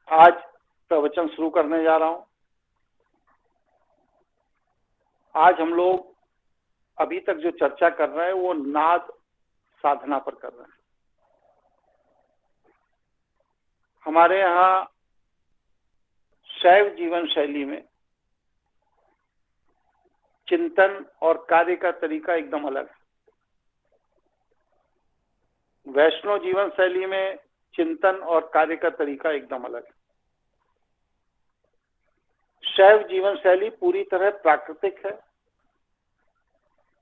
आज प्रवचन शुरू करने जा रहा हूं। आज हम लोग अभी तक जो चर्चा कर रहे हैं वो नाद साधना पर कर रहे हैं। हमारे यहाँ शैव जीवन शैली में चिंतन और कार्य का तरीका एकदम अलग है। वैष्णव जीवन शैली में चिंतन और कार्य का तरीका एकदम अलग है। शैव जीवन शैली पूरी तरह प्राकृतिक है।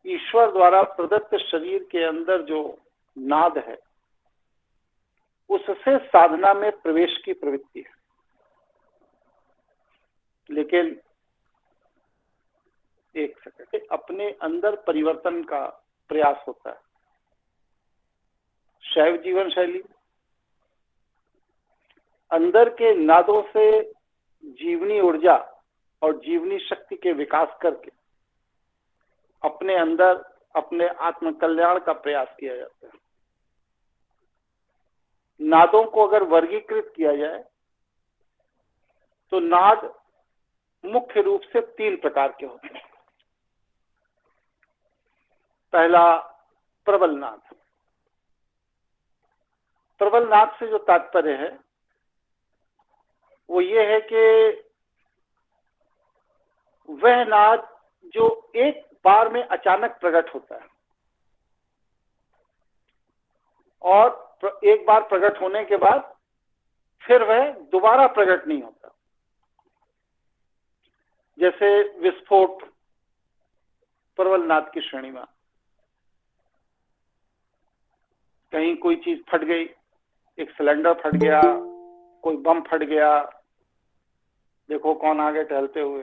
ईश्वर द्वारा प्रदत्त शरीर के अंदर जो नाद है उससे साधना में प्रवेश की प्रवृत्ति है, लेकिन एक सेकंड, अपने अंदर परिवर्तन का प्रयास होता है। शैव जीवन शैली अंदर के नादों से जीवनी ऊर्जा और जीवनी शक्ति के विकास करके अपने अंदर अपने आत्म कल्याण का प्रयास किया जाता है। नादों को अगर वर्गीकृत किया जाए तो नाद मुख्य रूप से 3 प्रकार के होते हैं। पहला प्रबल नाद। प्रबल नाद से जो तात्पर्य है वो ये है कि वह नाद जो एक बार में अचानक प्रकट होता है और एक बार प्रकट होने के बाद फिर वह दोबारा प्रकट नहीं होता। जैसे विस्फोट प्रबल नाद की श्रेणी में, कहीं कोई चीज फट गई, एक सिलेंडर फट गया, कोई बम फट गया, देखो कौन आ गए टहलते हुए।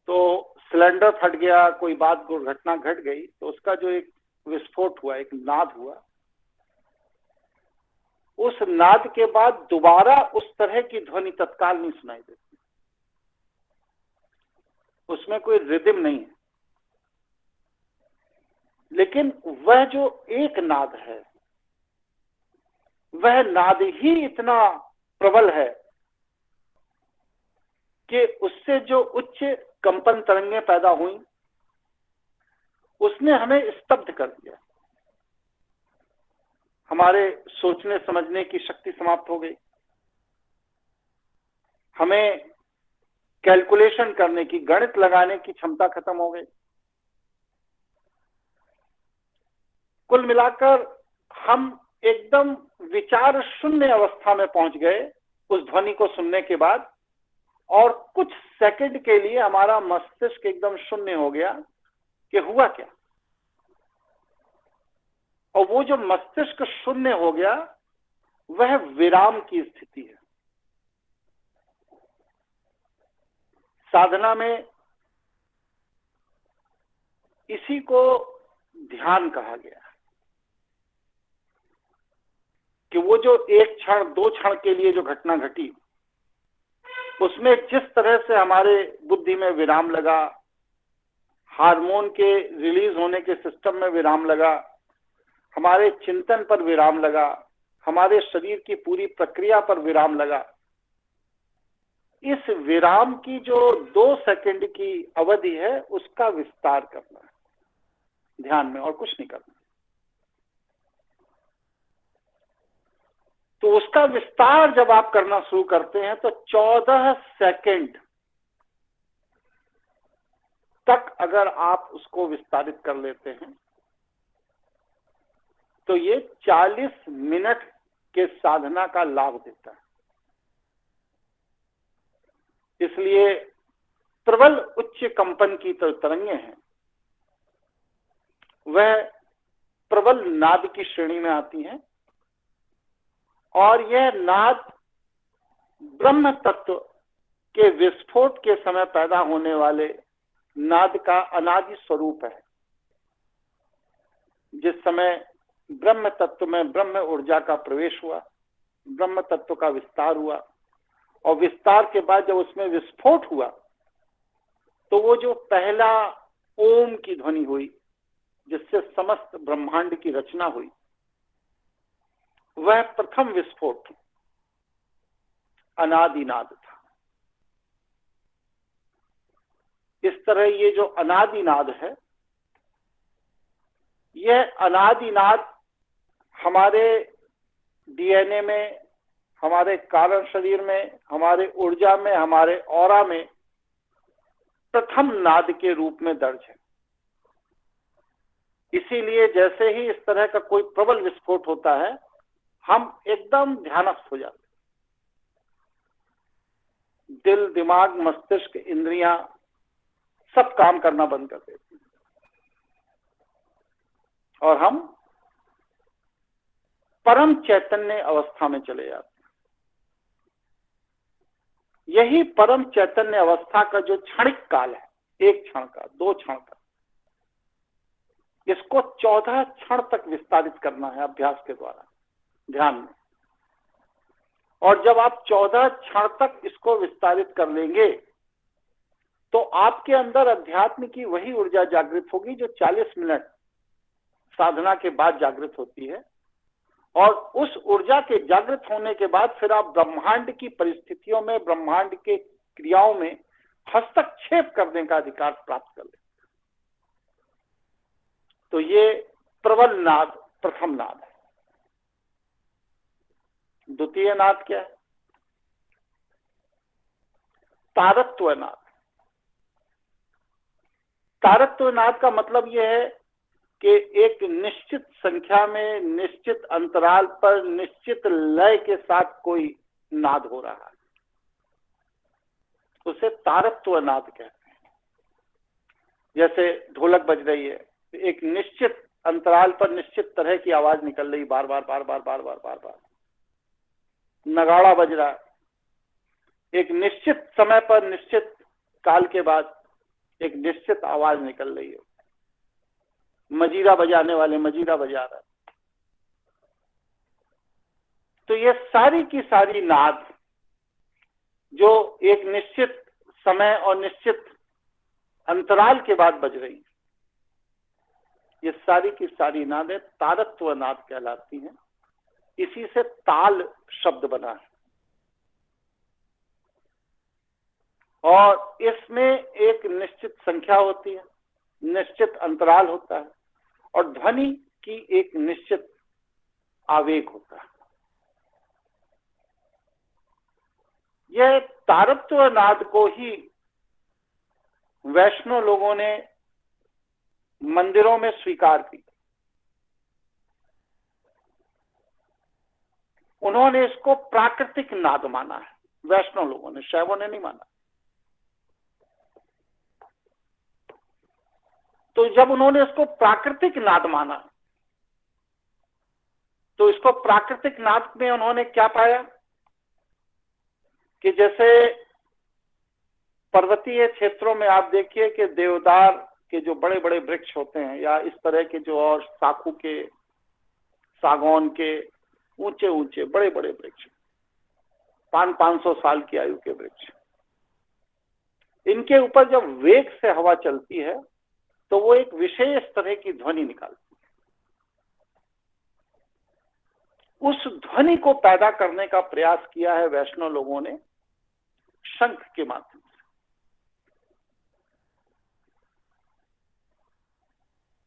तो सिलेंडर फट गया, कोई बात दुर्घटना घट गई, तो उसका जो एक विस्फोट हुआ, एक नाद हुआ, उस नाद के बाद दोबारा उस तरह की ध्वनि तत्काल नहीं सुनाई देती। उसमें कोई रिदम नहीं है, लेकिन वह जो एक नाद है वह नाद ही इतना प्रबल है कि उससे जो उच्च कंपन तरंगें पैदा हुई उसने हमें स्तब्ध कर दिया। हमारे सोचने समझने की शक्ति समाप्त हो गई, हमें कैलकुलेशन करने की, गणित लगाने की क्षमता खत्म हो गई। कुल मिलाकर हम एकदम विचार शून्य अवस्था में पहुंच गए उस ध्वनि को सुनने के बाद, और कुछ सेकंड के लिए हमारा मस्तिष्क एकदम शून्य हो गया कि हुआ क्या। और वो जो मस्तिष्क शून्य हो गया वह विराम की स्थिति है। साधना में इसी को ध्यान कहा गया कि वो जो एक क्षण 2 क्षण के लिए जो घटना घटी उसमें जिस तरह से हमारे बुद्धि में विराम लगा, हार्मोन के रिलीज होने के सिस्टम में विराम लगा, हमारे चिंतन पर विराम लगा, हमारे शरीर की पूरी प्रक्रिया पर विराम लगा, इस विराम की जो 2 सेकंड की अवधि है उसका विस्तार करना है ध्यान में, और कुछ नहीं करना। तो उसका विस्तार जब आप करना शुरू करते हैं तो 14 सेकंड तक अगर आप उसको विस्तारित कर लेते हैं तो ये 40 मिनट के साधना का लाभ देता है। इसलिए प्रबल उच्च कंपन की तरंगें हैं वह प्रबल नाद की श्रेणी में आती हैं, और यह नाद ब्रह्म तत्व के विस्फोट के समय पैदा होने वाले नाद का अनादि स्वरूप है। जिस समय ब्रह्म तत्व में ब्रह्म ऊर्जा का प्रवेश हुआ, ब्रह्म तत्व का विस्तार हुआ, और विस्तार के बाद जब उसमें विस्फोट हुआ तो वो जो पहला ओम की ध्वनि हुई जिससे समस्त ब्रह्मांड की रचना हुई, वह प्रथम विस्फोट अनादिनाद था। इस तरह ये जो अनादिनाद है, यह अनादिनाद हमारे डीएनए में, हमारे कारण शरीर में, हमारे ऊर्जा में, हमारे ऑरा में प्रथम नाद के रूप में दर्ज है। इसीलिए जैसे ही इस तरह का कोई प्रबल विस्फोट होता है, हम एकदम ध्यानस्थ हो जाते हैं। दिल, दिमाग, मस्तिष्क, इंद्रियां सब काम करना बंद कर देती हैं और हम परम चैतन्य अवस्था में चले जाते हैं। यही परम चैतन्य अवस्था का जो क्षणिक काल है, एक क्षण का, दो क्षण का, इसको 14 क्षण तक विस्तारित करना है अभ्यास के द्वारा, ध्यान में। और जब आप 14 क्षण तक इसको विस्तारित कर लेंगे तो आपके अंदर अध्यात्म की वही ऊर्जा जागृत होगी जो 40 मिनट साधना के बाद जागृत होती है। और उस ऊर्जा के जागृत होने के बाद फिर आप ब्रह्मांड की परिस्थितियों में, ब्रह्मांड के क्रियाओं में हस्तक्षेप करने का अधिकार प्राप्त कर लेते। तो ये प्रबल नाद प्रथम नाद है। द्वितीय नाद क्या है? तारत्व नाद। तारत्व नाद का मतलब यह है कि एक निश्चित संख्या में, निश्चित अंतराल पर, निश्चित लय के साथ कोई नाद हो रहा है, उसे तारत्व नाद कहते हैं। जैसे ढोलक बज रही है, एक निश्चित अंतराल पर निश्चित तरह की आवाज निकल रही, बार बार बार बार बार बार बार बार। नगाड़ा बज रहा है, एक निश्चित समय पर, निश्चित काल के बाद एक निश्चित आवाज निकल रही है। मजीरा बजाने वाले मजीरा बजा रहा है। तो ये सारी की सारी नाद जो एक निश्चित समय और निश्चित अंतराल के बाद बज रही, ये सारी की सारी नादें तारत्व नाद कहलाती हैं। इसी से ताल शब्द बना है। और इसमें एक निश्चित संख्या होती है, निश्चित अंतराल होता है और ध्वनि की एक निश्चित आवेग होता है। यह तारत्व नाद को ही वैष्णव लोगों ने मंदिरों में स्वीकार की। उन्होंने इसको प्राकृतिक नाद माना है, वैष्णव लोगों ने, शैवों ने नहीं माना। तो जब उन्होंने इसको प्राकृतिक नाद माना, तो इसको प्राकृतिक नाद में उन्होंने क्या पाया कि जैसे पर्वतीय क्षेत्रों में आप देखिए कि देवदार के जो बड़े बड़े वृक्ष होते हैं, या इस तरह के जो और साखू के, सागौन के ऊंचे ऊंचे बड़े बड़े वृक्ष, 500-500 साल की आयु के वृक्ष, इनके ऊपर जब वेग से हवा चलती है तो वो एक विशेष तरह की ध्वनि निकालती है। उस ध्वनि को पैदा करने का प्रयास किया है वैष्णव लोगों ने शंख के माध्यम से।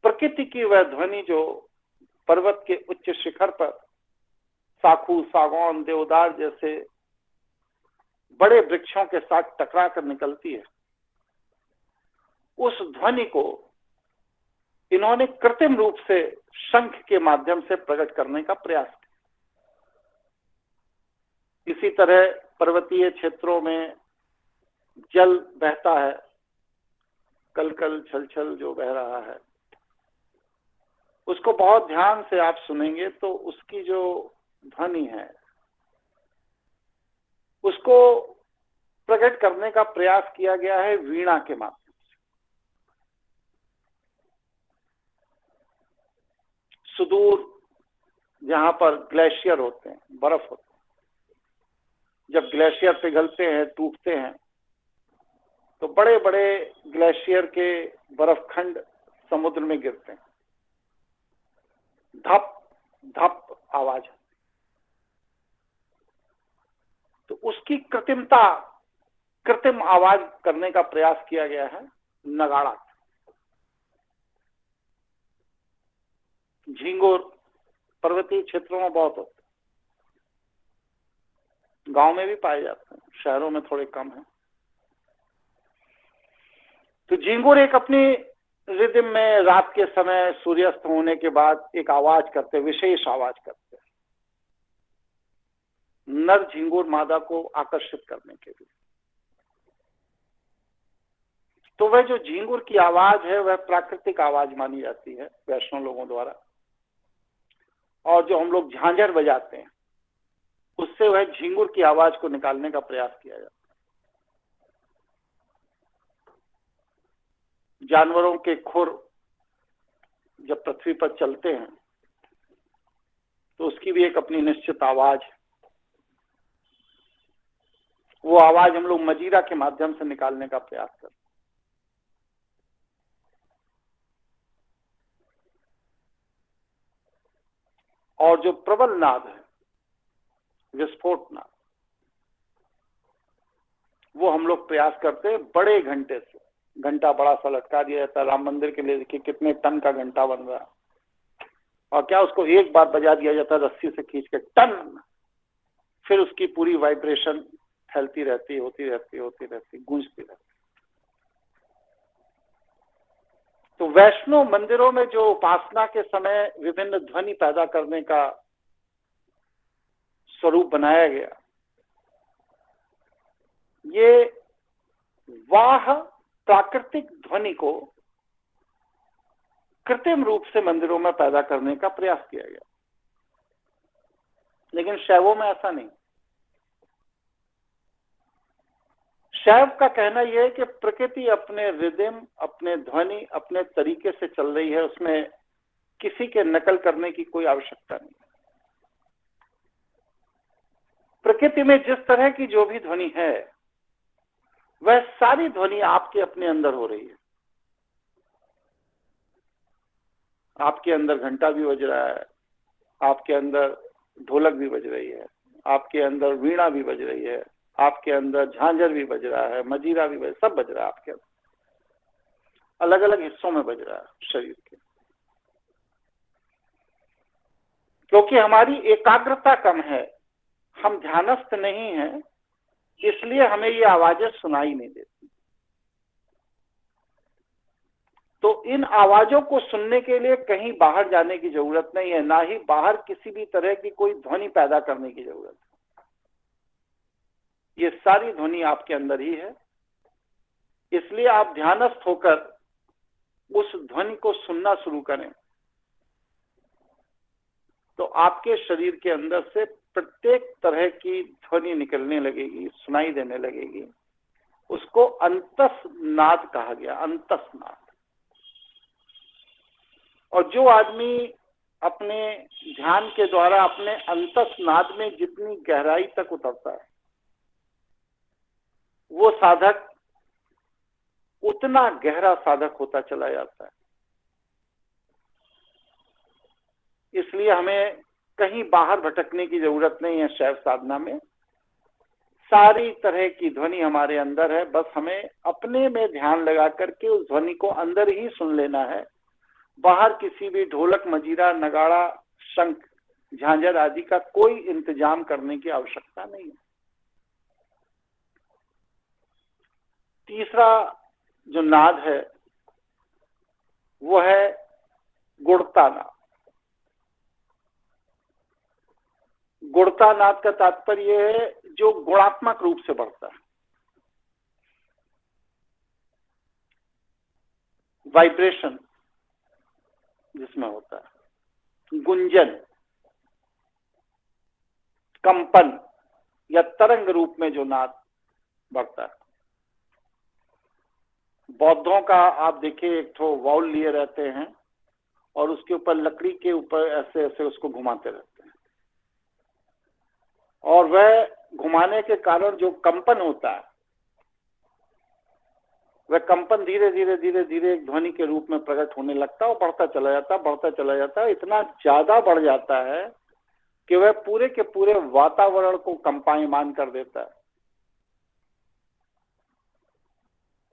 प्रकृति की वह ध्वनि जो पर्वत के उच्च शिखर पर साखू, सागौन, देवदार जैसे बड़े वृक्षों के साथ टकरा कर निकलती है, उस ध्वनि को इन्होंने कृत्रिम रूप से शंख के माध्यम से प्रकट करने का प्रयास किया। इसी तरह पर्वतीय क्षेत्रों में जल बहता है, कलकल छलछल जो बह रहा है, उसको बहुत ध्यान से आप सुनेंगे तो उसकी जो ध्वनि है उसको प्रकट करने का प्रयास किया गया है वीणा के माध्यम से। सुदूर जहां पर ग्लेशियर होते हैं, बर्फ होते हैं, जब ग्लेशियर पिघलते हैं, टूटते हैं, तो बड़े बड़े ग्लेशियर के बर्फ खंड समुद्र में गिरते हैं। धप धप आवाज, तो उसकी कृत्रिम आवाज करने का प्रयास किया गया है नगाड़ा। झींगुर पर्वतीय क्षेत्रों में बहुत होते, गांव में भी पाए जाते हैं, शहरों में थोड़े कम है। तो झींगुर एक अपनी रिदम में रात के समय सूर्यास्त होने के बाद एक आवाज करते, विशेष आवाज करते, नर झींगुर मादा को आकर्षित करने के लिए। तो वह जो झींगुर की आवाज है वह प्राकृतिक आवाज मानी जाती है वैष्णव लोगों द्वारा। और जो हम लोग झांझर बजाते हैं उससे वह झींगुर की आवाज को निकालने का प्रयास किया जाता है। जानवरों के खुर जब पृथ्वी पर चलते हैं तो उसकी भी एक अपनी निश्चित आवाज है। वो आवाज हम लोग मजीरा के माध्यम से निकालने का प्रयास करते हैं। और जो प्रबल नाद है, विस्फोट नाद, वो हम लोग प्रयास करते हैं बड़े घंटे से। घंटा बड़ा सा लटका दिया जाता है, राम मंदिर के लिए देखिए कितने टन का घंटा बन रहा है, और क्या उसको एक बार बजा दिया जाता है रस्सी से खींच के, टन, फिर उसकी पूरी वाइब्रेशन फैलती रहती, होती रहती, गूंजती रहती। तो वैष्णव मंदिरों में जो उपासना के समय विभिन्न ध्वनि पैदा करने का स्वरूप बनाया गया, ये वाह प्राकृतिक ध्वनि को कृत्रिम रूप से मंदिरों में पैदा करने का प्रयास किया गया। लेकिन शैवों में ऐसा नहीं। शैव का कहना यह है कि प्रकृति अपने रिदम, अपने ध्वनि, अपने तरीके से चल रही है, उसमें किसी के नकल करने की कोई आवश्यकता नहीं। प्रकृति में जिस तरह की जो भी ध्वनि है वह सारी ध्वनि आपके अपने अंदर हो रही है। आपके अंदर घंटा भी बज रहा है, आपके अंदर ढोलक भी बज रही है, आपके अंदर वीणा भी बज रही है, आपके अंदर झांझर भी बज रहा है, मजीरा भी सब बज रहा है आपके अंदर, अलग अलग हिस्सों में बज रहा है शरीर के। क्योंकि हमारी एकाग्रता कम है, हम ध्यानस्थ नहीं हैं, इसलिए हमें ये आवाजें सुनाई नहीं देती। तो इन आवाजों को सुनने के लिए कहीं बाहर जाने की जरूरत नहीं है, ना ही बाहर किसी भी तरह की कोई ध्वनि पैदा करने की जरूरत है। ये सारी ध्वनि आपके अंदर ही है। इसलिए आप ध्यानस्थ होकर उस ध्वनि को सुनना शुरू करें तो आपके शरीर के अंदर से प्रत्येक तरह की ध्वनि निकलने लगेगी, सुनाई देने लगेगी। उसको अंतस नाद कहा गया, अंतस नाद। और जो आदमी अपने ध्यान के द्वारा अपने अंतस नाद में जितनी गहराई तक उतरता है, वो साधक उतना गहरा साधक होता चला जाता है। इसलिए हमें कहीं बाहर भटकने की जरूरत नहीं है। शैव साधना में सारी तरह की ध्वनि हमारे अंदर है, बस हमें अपने में ध्यान लगा करके उस ध्वनि को अंदर ही सुन लेना है। बाहर किसी भी ढोलक, मजीरा, नगाड़ा, शंख, झांझर आदि का कोई इंतजाम करने की आवश्यकता नहीं है। तीसरा जो नाद है वो है गुणता नाद। गुणता नाद का तात्पर्य है जो गुणात्मक रूप से बढ़ता है। वाइब्रेशन जिसमें होता है, गुंजन, कंपन या तरंग रूप में जो नाद बढ़ता है। बौद्धों का आप देखिए एक ठो वाउल लिए रहते हैं और उसके ऊपर लकड़ी के ऊपर ऐसे ऐसे उसको घुमाते रहते हैं, और वह घुमाने के कारण जो कंपन होता है वह कंपन धीरे धीरे धीरे धीरे एक ध्वनि के रूप में प्रकट होने लगता है और बढ़ता चला जाता है, बढ़ता चला जाता है, इतना ज्यादा बढ़ जाता है कि वह पूरे के पूरे वातावरण को कंपायमान कर देता है।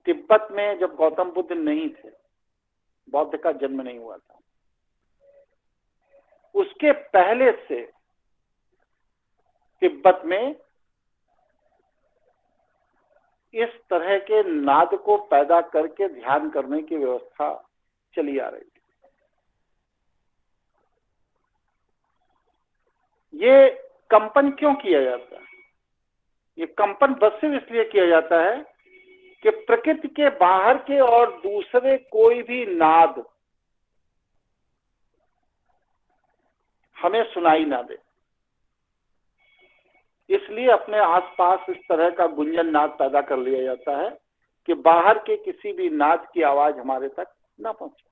तिब्बत में जब गौतम बुद्ध नहीं थे, बौद्ध का जन्म नहीं हुआ था, उसके पहले से तिब्बत में इस तरह के नाद को पैदा करके ध्यान करने की व्यवस्था चली आ रही थी। ये कंपन क्यों किया जाता है? ये कंपन बस सिर्फ इसलिए किया जाता है कि प्रकृति के बाहर के और दूसरे कोई भी नाद हमें सुनाई ना दे, इसलिए अपने आसपास इस तरह का गुंजन नाद पैदा कर लिया जाता है कि बाहर के किसी भी नाद की आवाज हमारे तक ना पहुंचे।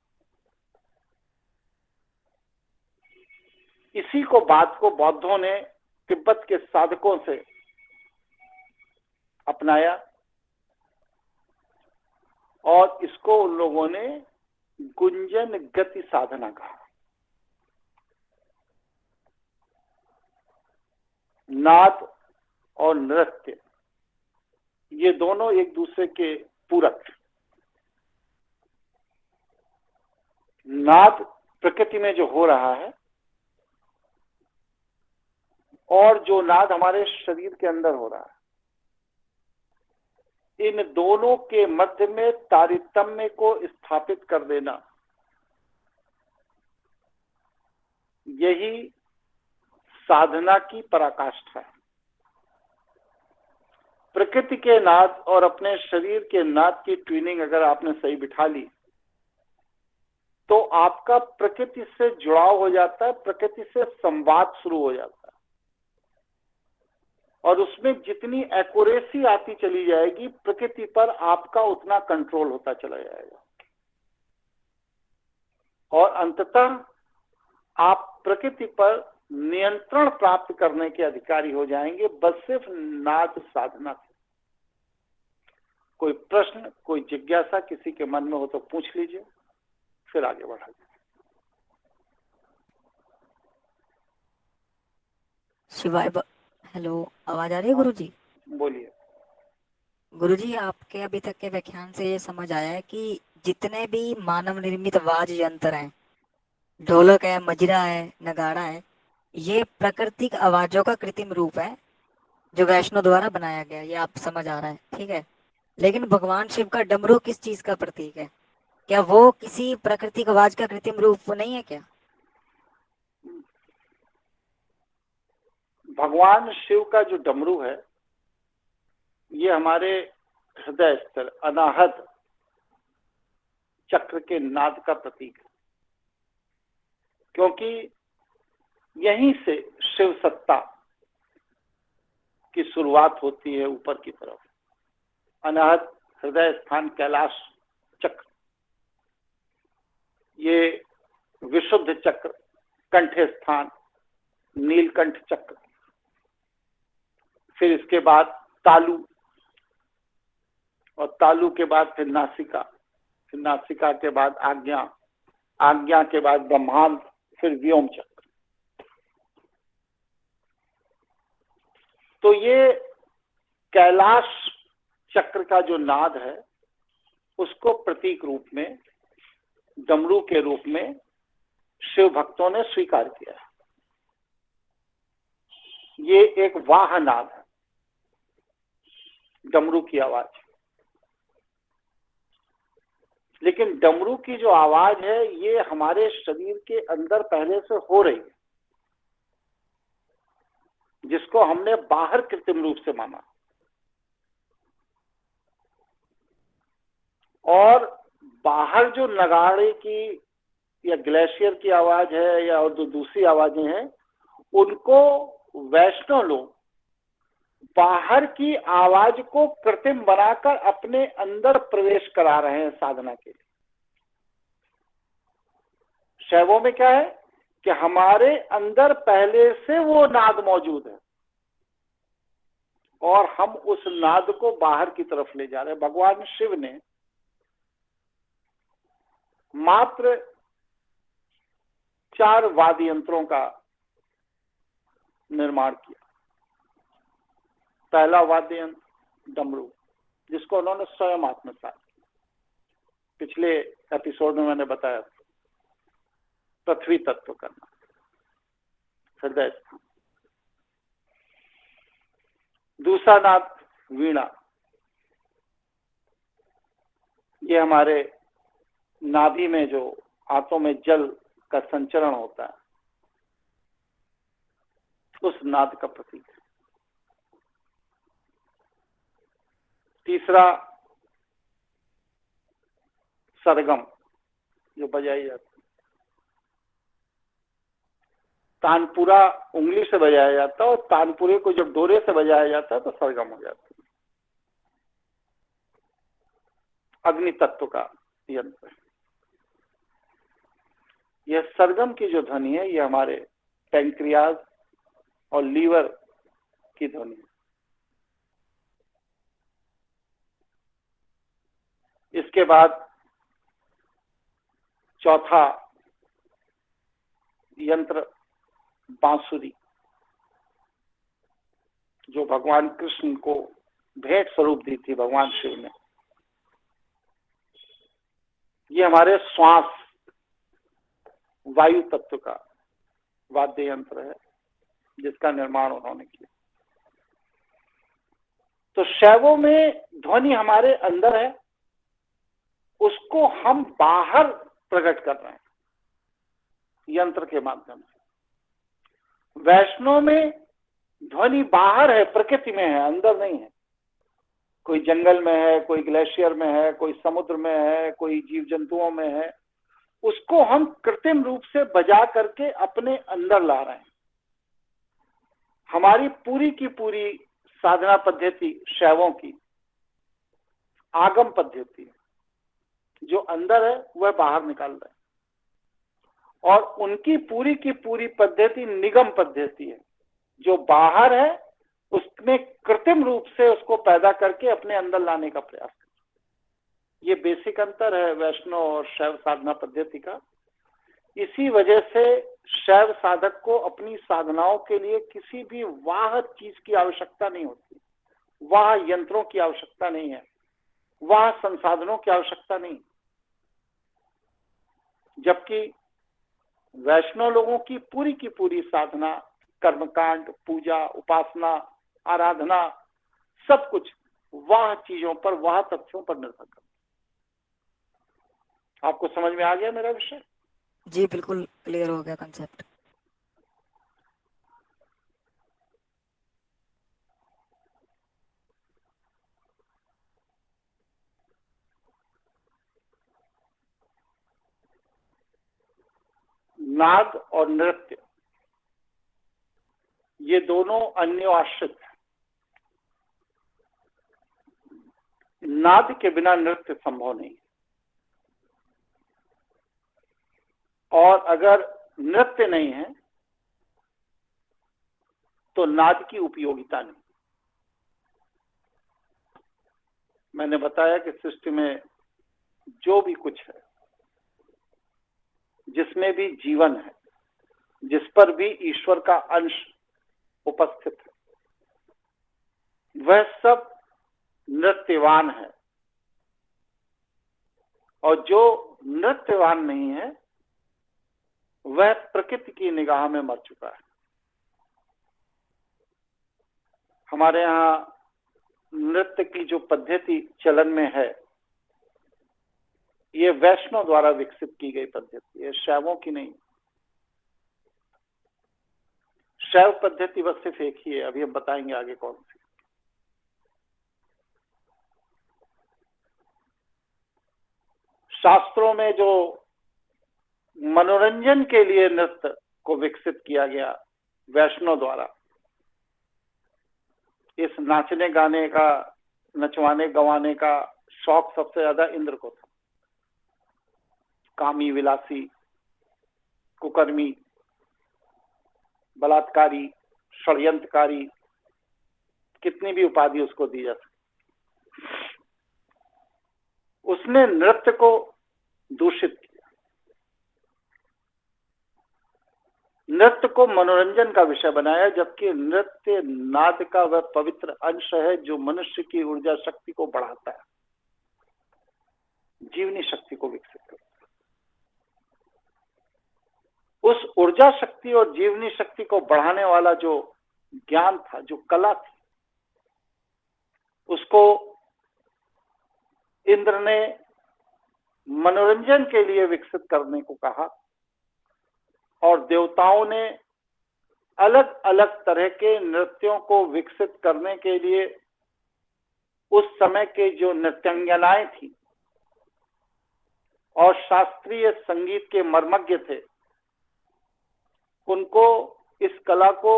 इसी को बात को बौद्धों ने तिब्बत के साधकों से अपनाया और इसको उन लोगों ने गुंजन गति साधना कहा। नाद और नृत्य ये दोनों एक दूसरे के पूरक। नाद प्रकृति में जो हो रहा है और जो नाद हमारे शरीर के अंदर हो रहा है, इन दोनों के मध्य में तारतम्य को स्थापित कर देना, यही साधना की पराकाष्ठा है। प्रकृति के नाद और अपने शरीर के नाद की ट्यूनिंग अगर आपने सही बिठा ली तो आपका प्रकृति से जुड़ाव हो जाता है, प्रकृति से संवाद शुरू हो जाता है और उसमें जितनी एक्यूरेसी आती चली जाएगी प्रकृति पर आपका उतना कंट्रोल होता चला जाएगा और अंततः आप प्रकृति पर नियंत्रण प्राप्त करने के अधिकारी हो जाएंगे, बस सिर्फ नाद साधना से। कोई प्रश्न, कोई जिज्ञासा किसी के मन में हो तो पूछ लीजिए, फिर आगे बढ़ा जाए। शिवाय हेलो, आवाज आ रही है गुरुजी? बोलिए। गुरुजी, आपके अभी तक के व्याख्यान से ये समझ आया है कि जितने भी मानव निर्मित वाद्य यंत्र हैं, ढोलक है, मजिरा है, नगाड़ा है, ये प्राकृतिक आवाजों का कृत्रिम रूप है जो वैष्णव द्वारा बनाया गया। ये आप समझ आ रहा है, ठीक है। लेकिन भगवान शिव का डमरू किस चीज का प्रतीक है? क्या वो किसी प्राकृतिक आवाज का कृत्रिम रूप नहीं है क्या? भगवान शिव का जो डमरू है ये हमारे हृदय स्तर अनाहत चक्र के नाद का प्रतीक है, क्योंकि यहीं से शिव सत्ता की शुरुआत होती है ऊपर की तरफ। अनाहत हृदय स्थान कैलाश चक्र, ये विशुद्ध चक्र कंठ स्थान नीलकंठ चक्र, फिर इसके बाद तालु और तालु के बाद फिर नासिका, फिर नासिका के बाद आज्ञा, आज्ञा के बाद ब्रह्मांड, फिर व्योम चक्र। तो ये कैलाश चक्र का जो नाद है उसको प्रतीक रूप में डमरू के रूप में शिव भक्तों ने स्वीकार किया है। ये एक वाह नाद है, डमरू की आवाज। लेकिन डमरू की जो आवाज है ये हमारे शरीर के अंदर पहले से हो रही है, जिसको हमने बाहर कृत्रिम रूप से माना। और बाहर जो नगाड़े की या ग्लेशियर की आवाज है या और जो दूसरी आवाजें हैं, उनको वैष्णव लोग बाहर की आवाज को कृत्रिम बनाकर अपने अंदर प्रवेश करा रहे हैं साधना के लिए। शैवों में क्या है कि हमारे अंदर पहले से वो नाद मौजूद है और हम उस नाद को बाहर की तरफ ले जा रहे हैं। भगवान शिव ने मात्र 4 वाद्य यंत्रों का निर्माण किया। पहला वाद्य यंत्र डमरू, जिसको उन्होंने स्वयं आत्मसात किया। पिछले एपिसोड में मैंने बताया पृथ्वी तत्व करना, हृदय स्थान। दूसरा नाद वीणा, ये हमारे नाभि में जो आंतों में जल का संचरण होता है, उस नाद का प्रतीक है। तीसरा सरगम, जो बजाई जाती है। तानपुरा उंगली से बजाया जाता है, और तानपुरे को जब डोरे से बजाया जाता है तो सरगम हो जाता है। अग्नि तत्व का यंत्र है। यह सरगम की जो ध्वनि है, यह हमारे पैंक्रियाज और लीवर की ध्वनि है। इसके बाद चौथा यंत्र बांसुरी, जो भगवान कृष्ण को भेंट स्वरूप दी थी भगवान शिव ने। ये हमारे श्वास वायु तत्व का वाद्य यंत्र है, जिसका निर्माण उन्होंने किया। तो शैवों में ध्वनि हमारे अंदर है, उसको हम बाहर प्रकट कर रहे हैं यंत्र के माध्यम से। वैष्णव में ध्वनि बाहर है, प्रकृति में है, अंदर नहीं है। कोई जंगल में है, कोई ग्लेशियर में है, कोई समुद्र में है, कोई जीव जंतुओं में है, उसको हम कृत्रिम रूप से बजा करके अपने अंदर ला रहे हैं। हमारी पूरी की पूरी साधना पद्धति शैवों की आगम पद्धति है, जो अंदर है वह बाहर निकाल रहे हैं, और उनकी पूरी की पूरी पद्धति निगम पद्धति है, जो बाहर है उसमें कृत्रिम रूप से उसको पैदा करके अपने अंदर लाने का प्रयास करते। ये बेसिक अंतर है वैष्णव और शैव साधना पद्धति का। इसी वजह से शैव साधक को अपनी साधनाओं के लिए किसी भी वाह चीज की आवश्यकता नहीं होती, वाह यंत्रों की आवश्यकता नहीं है, वाह संसाधनों की आवश्यकता नहीं। जबकि वैष्णव लोगों की पूरी साधना, कर्मकांड, पूजा, उपासना, आराधना, सब कुछ वाह चीजों पर, वाह तथ्यों पर निर्भर करता है। आपको समझ में आ गया मेरा विषय? जी बिल्कुल क्लियर हो गया कंसेप्ट। नाद और नृत्य, ये दोनों अन्योआश्रित हैं। नाद के बिना नृत्य संभव नहीं, और अगर नृत्य नहीं है तो नाद की उपयोगिता नहीं। मैंने बताया कि सृष्टि में जो भी कुछ है, जिसमें भी जीवन है, जिस पर भी ईश्वर का अंश उपस्थित है, वह सब नृत्यवान है, और जो नृत्यवान नहीं है वह प्रकृति की निगाह में मर चुका है। हमारे यहाँ नृत्य की जो पद्धति चलन में है, ये वैष्णव द्वारा विकसित की गई पद्धति है, शैवों की नहीं। शैव पद्धति बस सिर्फ एक ही है, अभी हम बताएंगे आगे कौन सी। शास्त्रों में जो मनोरंजन के लिए नृत्य को विकसित किया गया वैष्णव द्वारा, इस नाचने गाने का, नचवाने गवाने का शौक सबसे ज्यादा इंद्र को था। कामी, विलासी, कुकर्मी, बलात्कारी, षड्यंत्रकारी, कितनी भी उपाधि उसको दी जा सकती। उसने नृत्य को दूषित किया, नृत्य को मनोरंजन का विषय बनाया, जबकि नृत्य नाद का वह पवित्र अंश है जो मनुष्य की ऊर्जा शक्ति को बढ़ाता है, जीवनी शक्ति को विकसित करता है। उस ऊर्जा शक्ति और जीवनी शक्ति को बढ़ाने वाला जो ज्ञान था, जो कला थी, उसको इंद्र ने मनोरंजन के लिए विकसित करने को कहा और देवताओं ने अलग अलग तरह के नृत्यों को विकसित करने के लिए उस समय के जो नृत्यांगनाएं थी और शास्त्रीय संगीत के मर्मज्ञ थे, उनको इस कला को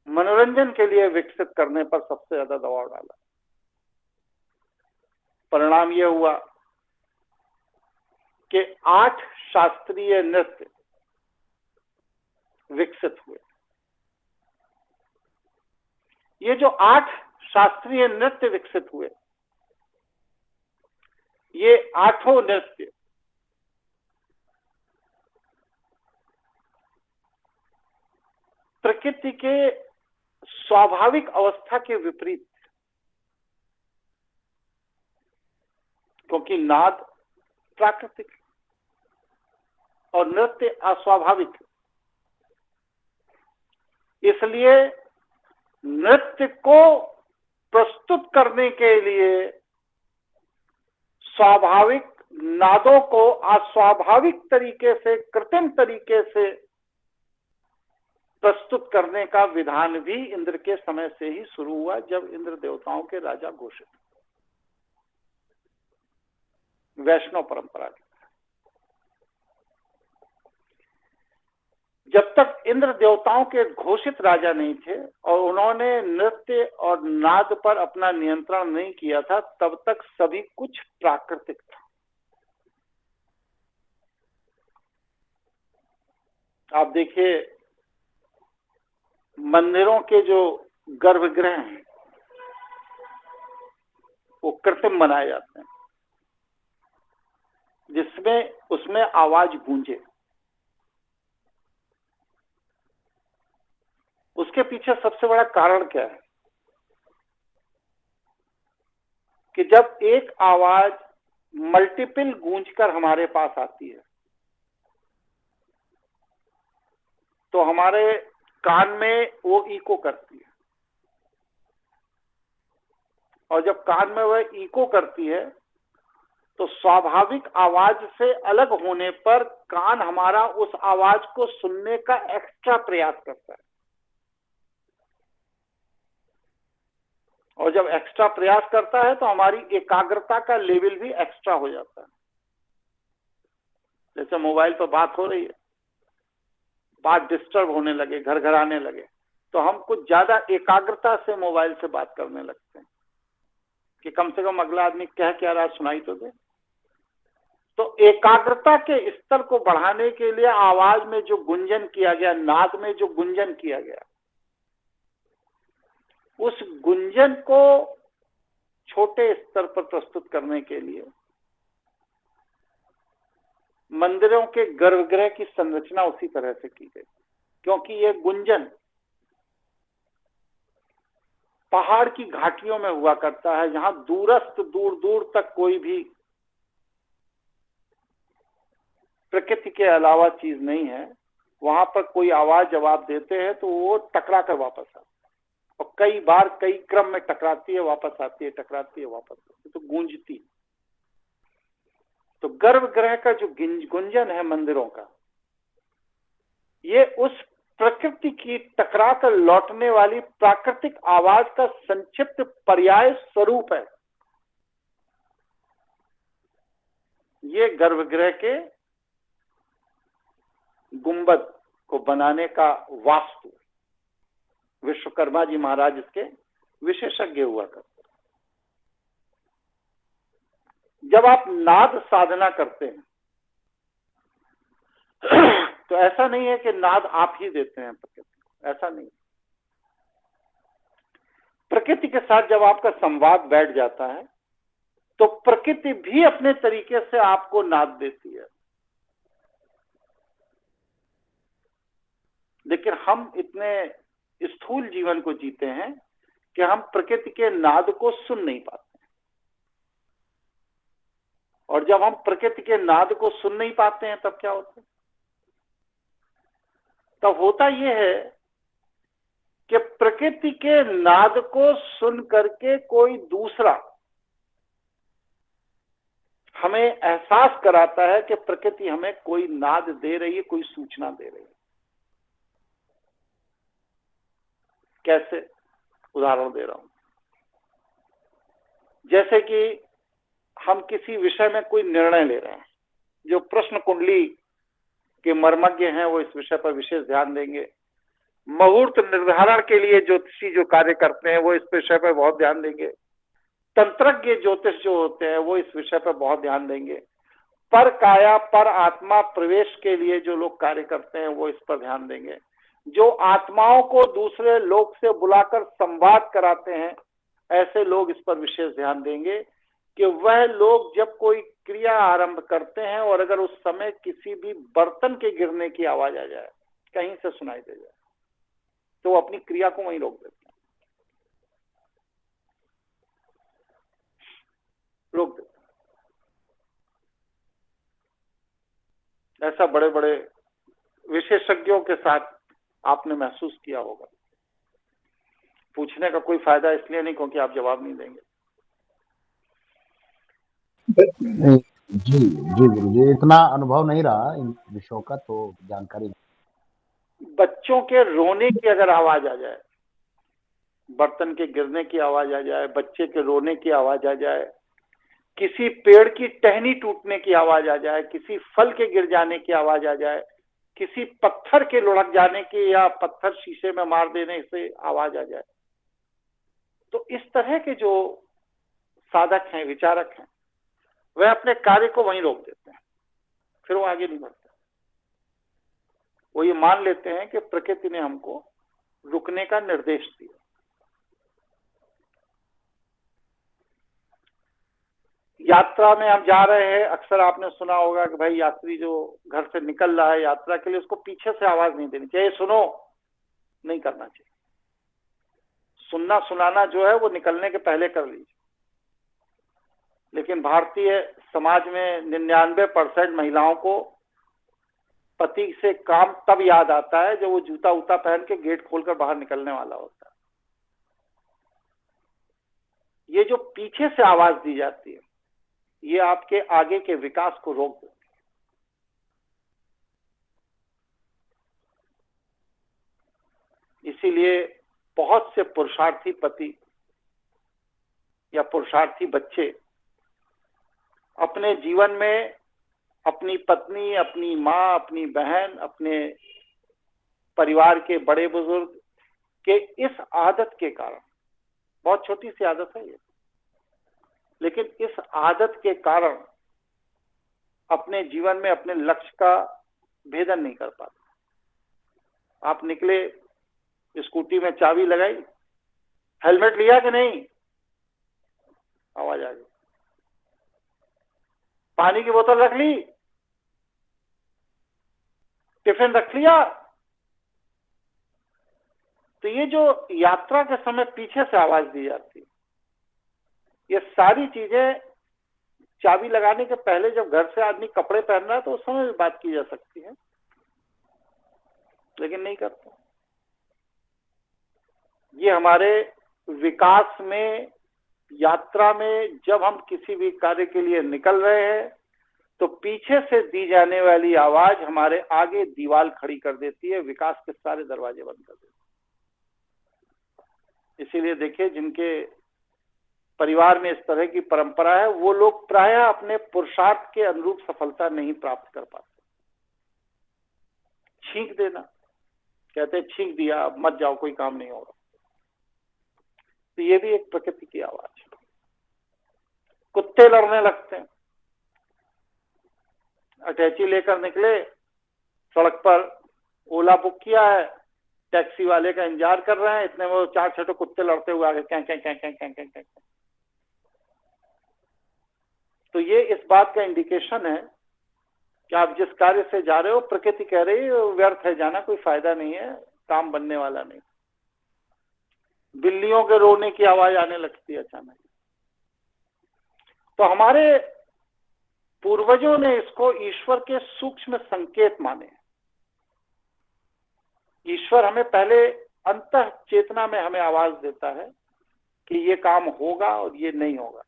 मनोरंजन के लिए विकसित करने पर सबसे ज्यादा दबाव डाला। परिणाम यह हुआ कि 8 शास्त्रीय नृत्य विकसित हुए। ये जो 8 शास्त्रीय नृत्य विकसित हुए, ये 8 नृत्य प्रकृति के स्वाभाविक अवस्था के विपरीत, क्योंकि नाद प्राकृतिक और नृत्य अस्वाभाविक, इसलिए नृत्य को प्रस्तुत करने के लिए स्वाभाविक नादों को अस्वाभाविक तरीके से, कृत्रिम तरीके से प्रस्तुत करने का विधान भी इंद्र के समय से ही शुरू हुआ, जब इंद्र देवताओं के राजा घोषित, वैष्णव परंपरा के। जब तक इंद्र देवताओं के घोषित राजा नहीं थे और उन्होंने नृत्य और नाद पर अपना नियंत्रण नहीं किया था, तब तक सभी कुछ प्राकृतिक था। आप देखिए, मंदिरों के जो गर्भगृह हैं वो कृत्रिम बनाए जाते हैं, जिसमें उसमें आवाज गूंजे। उसके पीछे सबसे बड़ा कारण क्या है कि जब एक आवाज मल्टीपल गूंजकर हमारे पास आती है तो हमारे कान में वो इको करती है, और जब कान में वह इको करती है तो स्वाभाविक आवाज से अलग होने पर कान हमारा उस आवाज को सुनने का एक्स्ट्रा प्रयास करता है, और जब एक्स्ट्रा प्रयास करता है तो हमारी एकाग्रता का लेवल भी एक्स्ट्रा हो जाता है। जैसे मोबाइल पर बात हो रही है, बात डिस्टर्ब होने लगे, घर घर आने लगे, तो हम कुछ ज्यादा एकाग्रता से मोबाइल से बात करने लगते हैं कि कम से कम अगला आदमी कह क्या रहा सुनाई तो दे। तो एकाग्रता के स्तर को बढ़ाने के लिए आवाज में जो गुंजन किया गया, नाद में जो गुंजन किया गया, उस गुंजन को छोटे स्तर पर प्रस्तुत करने के लिए मंदिरों के गर्भगृह की संरचना उसी तरह से की गई, क्योंकि ये गुंजन पहाड़ की घाटियों में हुआ करता है, जहां दूरस्थ दूर दूर तक कोई भी प्रकृति के अलावा चीज नहीं है। वहां पर कोई आवाज जब आप देते हैं तो वो टकरा कर वापस आता है, और कई बार कई क्रम में टकराती है, वापस आती है, टकराती है, वापस आती है, तो गूंजती। तो गर्भगृह का जो गुंजन है मंदिरों का, ये उस प्रकृति की टकरा कर लौटने वाली प्राकृतिक आवाज का संक्षिप्त पर्याय स्वरूप है। ये गर्भगृह के गुंबद को बनाने का वास्तु विश्वकर्मा जी महाराज इसके विशेषज्ञ हुआ करते। जब आप नाद साधना करते हैं तो ऐसा नहीं है कि नाद आप ही देते हैं प्रकृति, ऐसा नहीं। प्रकृति के साथ जब आपका संवाद बैठ जाता है तो प्रकृति भी अपने तरीके से आपको नाद देती है। लेकिन हम इतने स्थूल जीवन को जीते हैं कि हम प्रकृति के नाद को सुन नहीं पाते। और जब हम प्रकृति के नाद को सुन नहीं पाते हैं तब क्या होता है? तब होता यह है कि प्रकृति के नाद को सुन करके कोई दूसरा हमें एहसास कराता है कि प्रकृति हमें कोई नाद दे रही है, कोई सूचना दे रही है। कैसे? उदाहरण दे रहा हूं। जैसे कि हम किसी विषय में कोई निर्णय ले रहे हैं, जो प्रश्न कुंडली के मर्मज्ञ हैं वो इस विषय पर विशेष ध्यान देंगे। मुहूर्त निर्धारण के लिए ज्योतिषी जो कार्य करते हैं वो इस विषय पर बहुत ध्यान देंगे। तंत्रज्ञ ज्योतिष जो होते हैं वो इस विषय पर बहुत ध्यान देंगे। पर काया पर आत्मा प्रवेश के लिए जो लोग कार्य करते हैं वो इस पर ध्यान देंगे। जो आत्माओं को दूसरे लोक से बुलाकर संवाद कराते हैं, ऐसे लोग इस पर विशेष ध्यान देंगे कि वह लोग जब कोई क्रिया आरंभ करते हैं और अगर उस समय किसी भी बर्तन के गिरने की आवाज आ जाए, कहीं से सुनाई दे जाए, तो वो अपनी क्रिया को वहीं रोक देते हैं, रोक देते हैं। ऐसा बड़े बड़े विशेषज्ञों के साथ आपने महसूस किया होगा। पूछने का कोई फायदा इसलिए नहीं क्योंकि आप जवाब नहीं देंगे। जी जी गुरुजी, इतना अनुभव नहीं रहा इन विषयों का, तो जानकारी। बच्चों के रोने की अगर आवाज आ जाए, बर्तन के गिरने की आवाज आ जाए, बच्चे के रोने की आवाज आ जाए, किसी पेड़ की टहनी टूटने की आवाज आ जाए, किसी फल के गिर जाने की आवाज आ जाए, किसी पत्थर के लुढ़क जाने की या पत्थर शीशे में मार देने से आवाज आ जाए, तो इस तरह के जो साधक हैं, विचारक हैं, वह अपने कार्य को वहीं रोक देते हैं, फिर वो आगे नहीं बढ़ते। वो ये मान लेते हैं कि प्रकृति ने हमको रुकने का निर्देश दिया। यात्रा में हम जा रहे हैं, अक्सर आपने सुना होगा कि भाई यात्री जो घर से निकल रहा है यात्रा के लिए, उसको पीछे से आवाज नहीं देनी चाहिए, सुनो नहीं करना चाहिए। सुनना सुनाना जो है वो निकलने के पहले कर लीजिए। लेकिन भारतीय समाज में 99% महिलाओं को पति से काम तब याद आता है जब वो जूता उता पहन के गेट खोलकर बाहर निकलने वाला होता है। ये जो पीछे से आवाज दी जाती है, ये आपके आगे के विकास को रोक देती है। इसीलिए बहुत से पुरुषार्थी पति या पुरुषार्थी बच्चे अपने जीवन में अपनी पत्नी, अपनी माँ, अपनी बहन, अपने परिवार के बड़े बुजुर्ग के इस आदत के कारण, बहुत छोटी सी आदत है ये, लेकिन इस आदत के कारण अपने जीवन में अपने लक्ष्य का भेदन नहीं कर पाते। आप निकले, स्कूटी में चाबी लगाई, हेलमेट लिया कि नहीं, आवाज आ गई। पानी की बोतल रख ली, टिफिन रख लिया। तो ये जो यात्रा के समय पीछे से आवाज दी जाती है, ये सारी चीजें चाबी लगाने के पहले जब घर से आदमी कपड़े पहन रहा है तो उस समय भी बात की जा सकती है, लेकिन नहीं करता। ये हमारे विकास में, यात्रा में, जब हम किसी भी कार्य के लिए निकल रहे हैं तो पीछे से दी जाने वाली आवाज हमारे आगे दीवार खड़ी कर देती है, विकास के सारे दरवाजे बंद कर देती है। इसीलिए देखिए, जिनके परिवार में इस तरह की परंपरा है, वो लोग प्रायः अपने पुरुषार्थ के अनुरूप सफलता नहीं प्राप्त कर पाते। छींक देना, कहते हैं छींक दिया, मत जाओ, कोई काम नहीं हो रहा। तो ये भी एक प्रकृति की आवाज है। कुत्ते लड़ने लगते हैं, अटैची लेकर निकले, सड़क पर ओला बुक किया है, टैक्सी वाले का इंतजार कर रहे हैं, इतने वो 4-6 कुत्ते लड़ते हुए आगे कैं कैं कैं कैं कैं कैं कैं। तो ये इस बात का इंडिकेशन है कि आप जिस कार्य से जा रहे हो प्रकृति कह रही है व्यर्थ है जाना, कोई फायदा नहीं है, काम बनने वाला नहीं। बिल्लियों के रोने की आवाज आने लगती है अचानक। तो हमारे पूर्वजों ने इसको ईश्वर के सूक्ष्म संकेत माने। ईश्वर हमें पहले अंतः चेतना में हमें आवाज देता है कि ये काम होगा और ये नहीं होगा,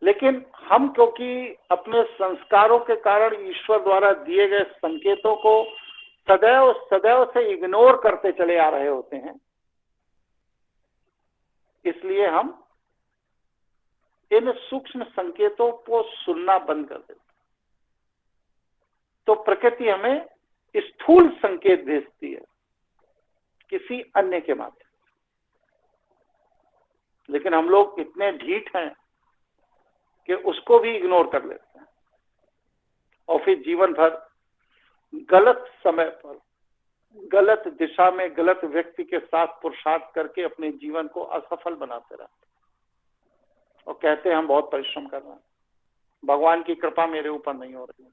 लेकिन हम क्योंकि अपने संस्कारों के कारण ईश्वर द्वारा दिए गए संकेतों को सदैव सदैव से इग्नोर करते चले आ रहे होते हैं, इसलिए हम इन सूक्ष्म संकेतों को सुनना बंद कर देते। तो प्रकृति हमें स्थूल संकेत भेजती है किसी अन्य के माध्यम, लेकिन हम लोग इतने ढीठ हैं कि उसको भी इग्नोर कर लेते हैं और फिर जीवन भर गलत समय पर गलत दिशा में गलत व्यक्ति के साथ पुरुषार्थ करके अपने जीवन को असफल बनाते रहते हैं और कहते हैं हम बहुत परिश्रम कर रहे हैं, भगवान की कृपा मेरे ऊपर नहीं हो रही है।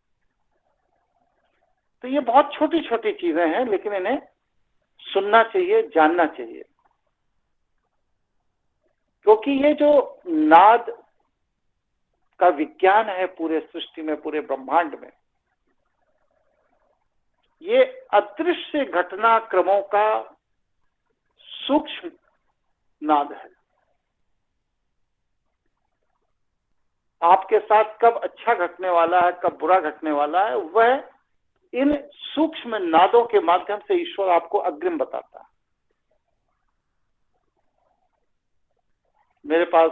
तो ये बहुत छोटी छोटी चीजें हैं, लेकिन इन्हें सुनना चाहिए, जानना चाहिए, क्योंकि ये जो नाद का विज्ञान है पूरे सृष्टि में, पूरे ब्रह्मांड में, ये अदृश्य घटनाक्रमों का सूक्ष्म नाद है। आपके साथ कब अच्छा घटने वाला है, कब बुरा घटने वाला है, वह इन सूक्ष्म नादों के माध्यम से ईश्वर आपको अग्रिम बताता है। मेरे पास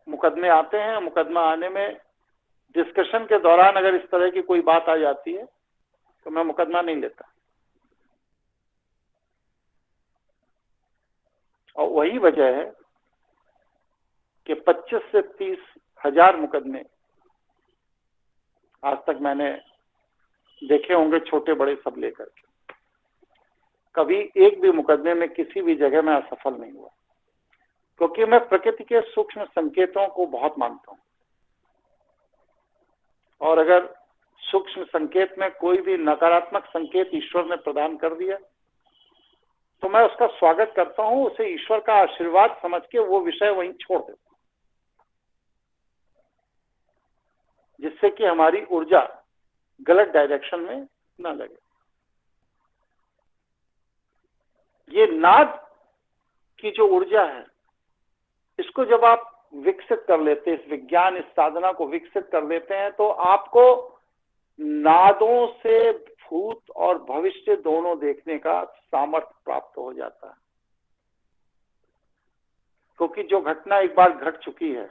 मुकदमे आते हैं, मुकदमा आने में डिस्कशन के दौरान अगर इस तरह की कोई बात आ जाती है तो मैं मुकदमा नहीं लेता। और वही वजह है कि 25 से 30 हजार मुकदमे आज तक मैंने देखे होंगे, छोटे बड़े सब लेकर के। कभी एक भी मुकदमे में किसी भी जगह में असफल नहीं हुआ, क्योंकि मैं प्रकृति के सूक्ष्म संकेतों को बहुत मानता हूं। और अगर सूक्ष्म संकेत में कोई भी नकारात्मक संकेत ईश्वर ने प्रदान कर दिया तो मैं उसका स्वागत करता हूं, उसे ईश्वर का आशीर्वाद समझ के वो विषय वहीं छोड़ देता हूं, जिससे कि हमारी ऊर्जा गलत डायरेक्शन में ना लगे। ये नाद की जो ऊर्जा है, इसको जब आप विकसित कर लेते हैं, इस विज्ञान, इस साधना को विकसित कर लेते हैं, तो आपको नादों से भूत और भविष्य दोनों देखने का सामर्थ्य प्राप्त हो जाता है। क्योंकि जो घटना एक बार घट चुकी है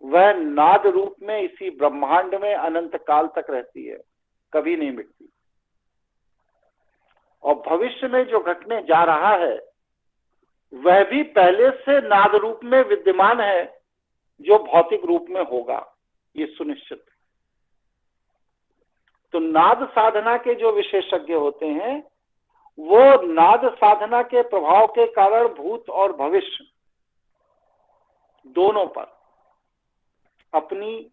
वह नाद रूप में इसी ब्रह्मांड में अनंत काल तक रहती है, कभी नहीं मिटती। और भविष्य में जो घटने जा रहा है वह भी पहले से नाद रूप में विद्यमान है, जो भौतिक रूप में होगा, ये सुनिश्चित है। तो नाद साधना के जो विशेषज्ञ होते हैं वो नाद साधना के प्रभाव के कारण भूत और भविष्य दोनों पर अपनी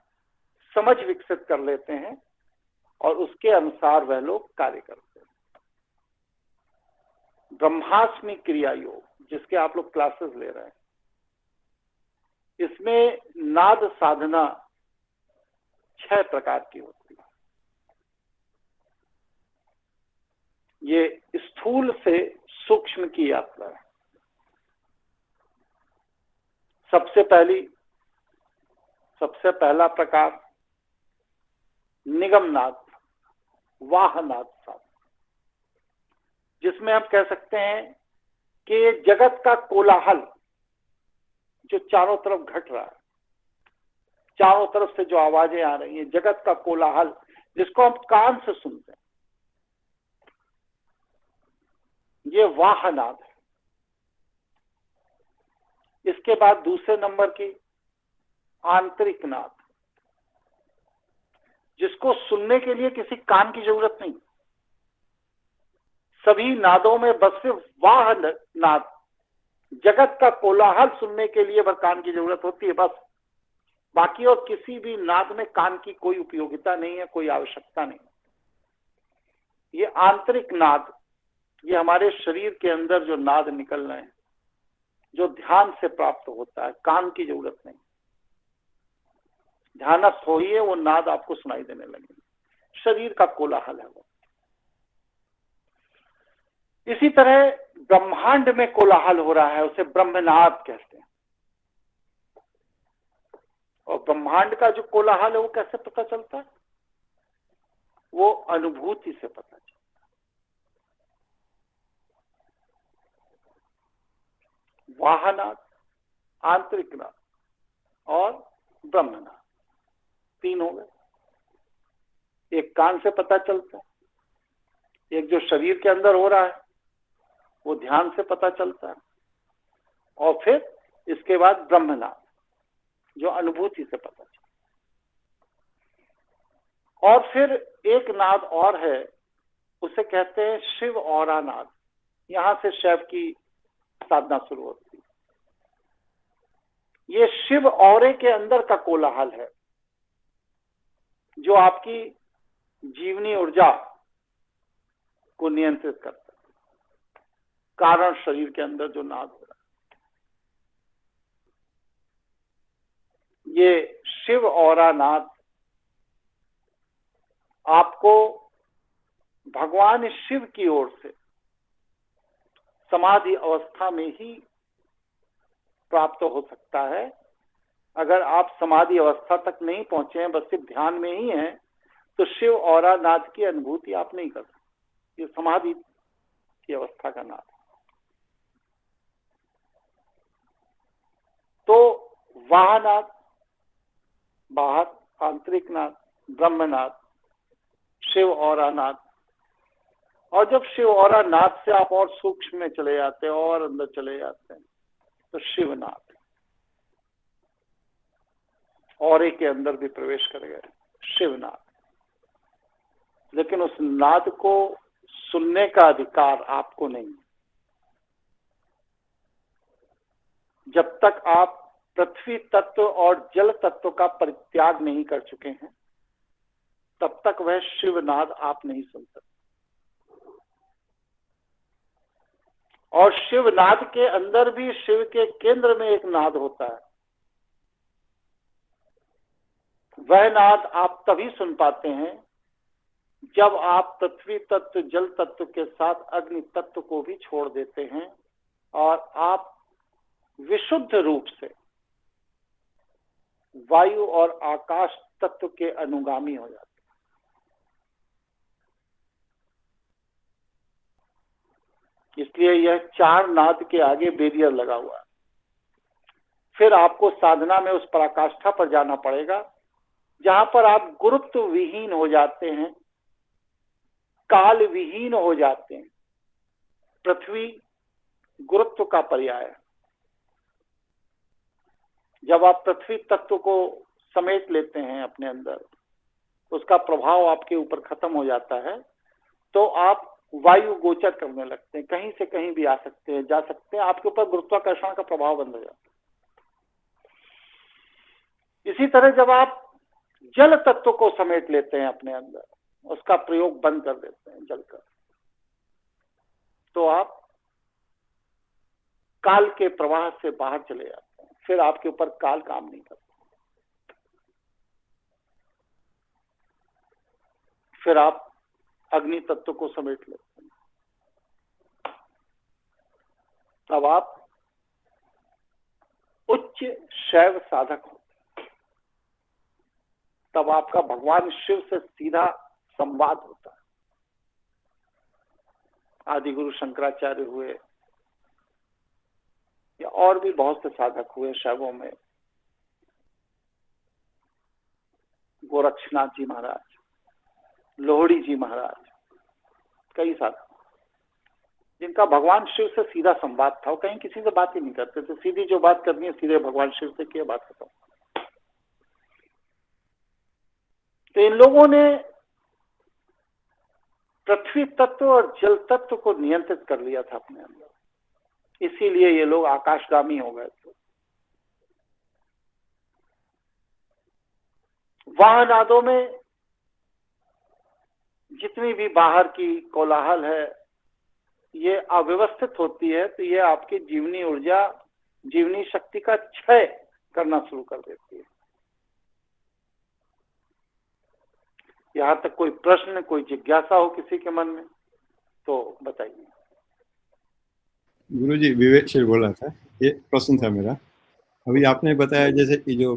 समझ विकसित कर लेते हैं और उसके अनुसार वह लोग कार्य करते हैं। ब्रह्मास्मि क्रिया योग, जिसके आप लोग क्लासेस ले रहे हैं, इसमें नाद साधना 6 प्रकार की होती है। ये स्थूल से सूक्ष्म की यात्रा है। सबसे पहला प्रकार निगम नाद, वाह नाद साधना, जिसमें आप कह सकते हैं कि ये जगत का कोलाहल जो चारों तरफ घट रहा है, चारों तरफ से जो आवाजें आ रही हैं, जगत का कोलाहल जिसको हम कान से सुनते हैं, ये वाह नाद है। इसके बाद दूसरे नंबर की आंतरिक नाद, जिसको सुनने के लिए किसी कान की जरूरत नहीं, सभी नादों में बस सिर्फ वाह नाद, जगत का कोलाहल सुनने के लिए बस कान की जरूरत होती है, बस बाकी और किसी भी नाद में कान की कोई उपयोगिता नहीं है, कोई आवश्यकता नहीं। ये आंतरिक नाद, ये हमारे शरीर के अंदर जो नाद निकल रहे हैं, जो ध्यान से प्राप्त होता है, कान की जरूरत नहीं। ध्यानस्थ होइए, वो नाद आपको सुनाई देने लगेंगे। शरीर का कोलाहल है वो। इसी तरह ब्रह्मांड में कोलाहल हो रहा है, उसे ब्रह्मनाद कहते हैं। और ब्रह्मांड का जो कोलाहल है वो कैसे पता चलता है? वो अनुभूति से पता चलता है। वाहनाद, आंतरिक नाद और ब्रह्मनाद, तीन हो गए। एक कान से पता चलता है, एक जो शरीर के अंदर हो रहा है वो ध्यान से पता चलता है, और फिर इसके बाद ब्रह्मनाद जो अनुभूति से पता चलता है। और फिर एक नाद और है, उसे कहते हैं शिव औरा नाद। यहां से शैव की साधना शुरू होती है। ये शिव औरे के अंदर का कोलाहल है, जो आपकी जीवनी ऊर्जा को नियंत्रित करता है। कारण शरीर के अंदर जो नाद हो रहा है, ये शिव औरा नाद आपको भगवान शिव की ओर से समाधि अवस्था में ही प्राप्त हो सकता है। अगर आप समाधि अवस्था तक नहीं पहुंचे हैं, बस सिर्फ ध्यान में ही हैं, तो शिव औरा नाद की अनुभूति आप नहीं कर सकते। ये समाधि की अवस्था का नाद। तो वाहनाद, बाहर, आंतरिक नाद, ब्रह्मनाद, शिव औरा नाद। और जब शिव औरा नाद से आप और सूक्ष्म में चले जाते हैं और अंदर चले जाते हैं, तो शिवनाद औरे के अंदर भी प्रवेश कर गए, शिवनाद। लेकिन उस नाद को सुनने का अधिकार आपको नहीं। जब तक आप पृथ्वी तत्व और जल तत्व का परित्याग नहीं कर चुके हैं, तब तक वह शिवनाद आप नहीं सुन सकते। और शिवनाद के अंदर भी शिव के केंद्र में एक नाद होता है। वह नाद आप तभी सुन पाते हैं जब आप पृथ्वी तत्व, जल तत्व के साथ अग्नि तत्व को भी छोड़ देते हैं और आप विशुद्ध रूप से वायु और आकाश तत्व के अनुगामी हो जाते हैं। इसलिए यह चार नाद के आगे बैरियर लगा हुआ है। फिर आपको साधना में उस पराकाष्ठा पर जाना पड़ेगा जहां पर आप गुरुत्व विहीन हो जाते हैं, काल विहीन हो जाते हैं। पृथ्वी गुरुत्व का पर्याय है। जब आप पृथ्वी तत्व को समेट लेते हैं अपने अंदर, उसका प्रभाव आपके ऊपर खत्म हो जाता है, तो आप वायु गोचर करने लगते हैं। कहीं से कहीं भी आ सकते हैं, जा सकते हैं। आपके ऊपर गुरुत्वाकर्षण का प्रभाव बंद हो जाता है। इसी तरह जब आप जल तत्व को समेट लेते हैं अपने अंदर, उसका प्रयोग बंद कर देते हैं जल का, तो आप काल के प्रवाह से बाहर चले जाते हैं। फिर आपके ऊपर काल काम नहीं करता। फिर आप अग्नि तत्व को समेट लेते हैं। तब आप उच्च शैव साधक हो। तब आपका भगवान शिव से सीधा संवाद होता है। आदि गुरु शंकराचार्य हुए या और भी बहुत से साधक हुए शैवों में, गोरक्षनाथ जी महाराज, लोहड़ी जी महाराज, कई साधक जिनका भगवान शिव से सीधा संवाद था। वो कहीं किसी से बात ही नहीं करते थे। सीधी जो बात करनी है सीधे भगवान शिव से किए, बात खत्म। तो इन लोगों ने पृथ्वी तत्व और जल तत्व को नियंत्रित कर लिया था अपने अंदर। इसीलिए ये लोग आकाशगामी हो गए थे। वाहनादों में जितनी भी बाहर की कोलाहल है ये अव्यवस्थित होती है, तो ये आपकी जीवनी ऊर्जा, जीवनी शक्ति का क्षय करना शुरू कर देती है। यहाँ तक कोई प्रश्न, कोई जिज्ञासा हो किसी के मन में तो बताइए। गुरुजी, विवेकशील बोल रहा था, ये प्रश्न था मेरा। अभी आपने बताया जैसे कि जो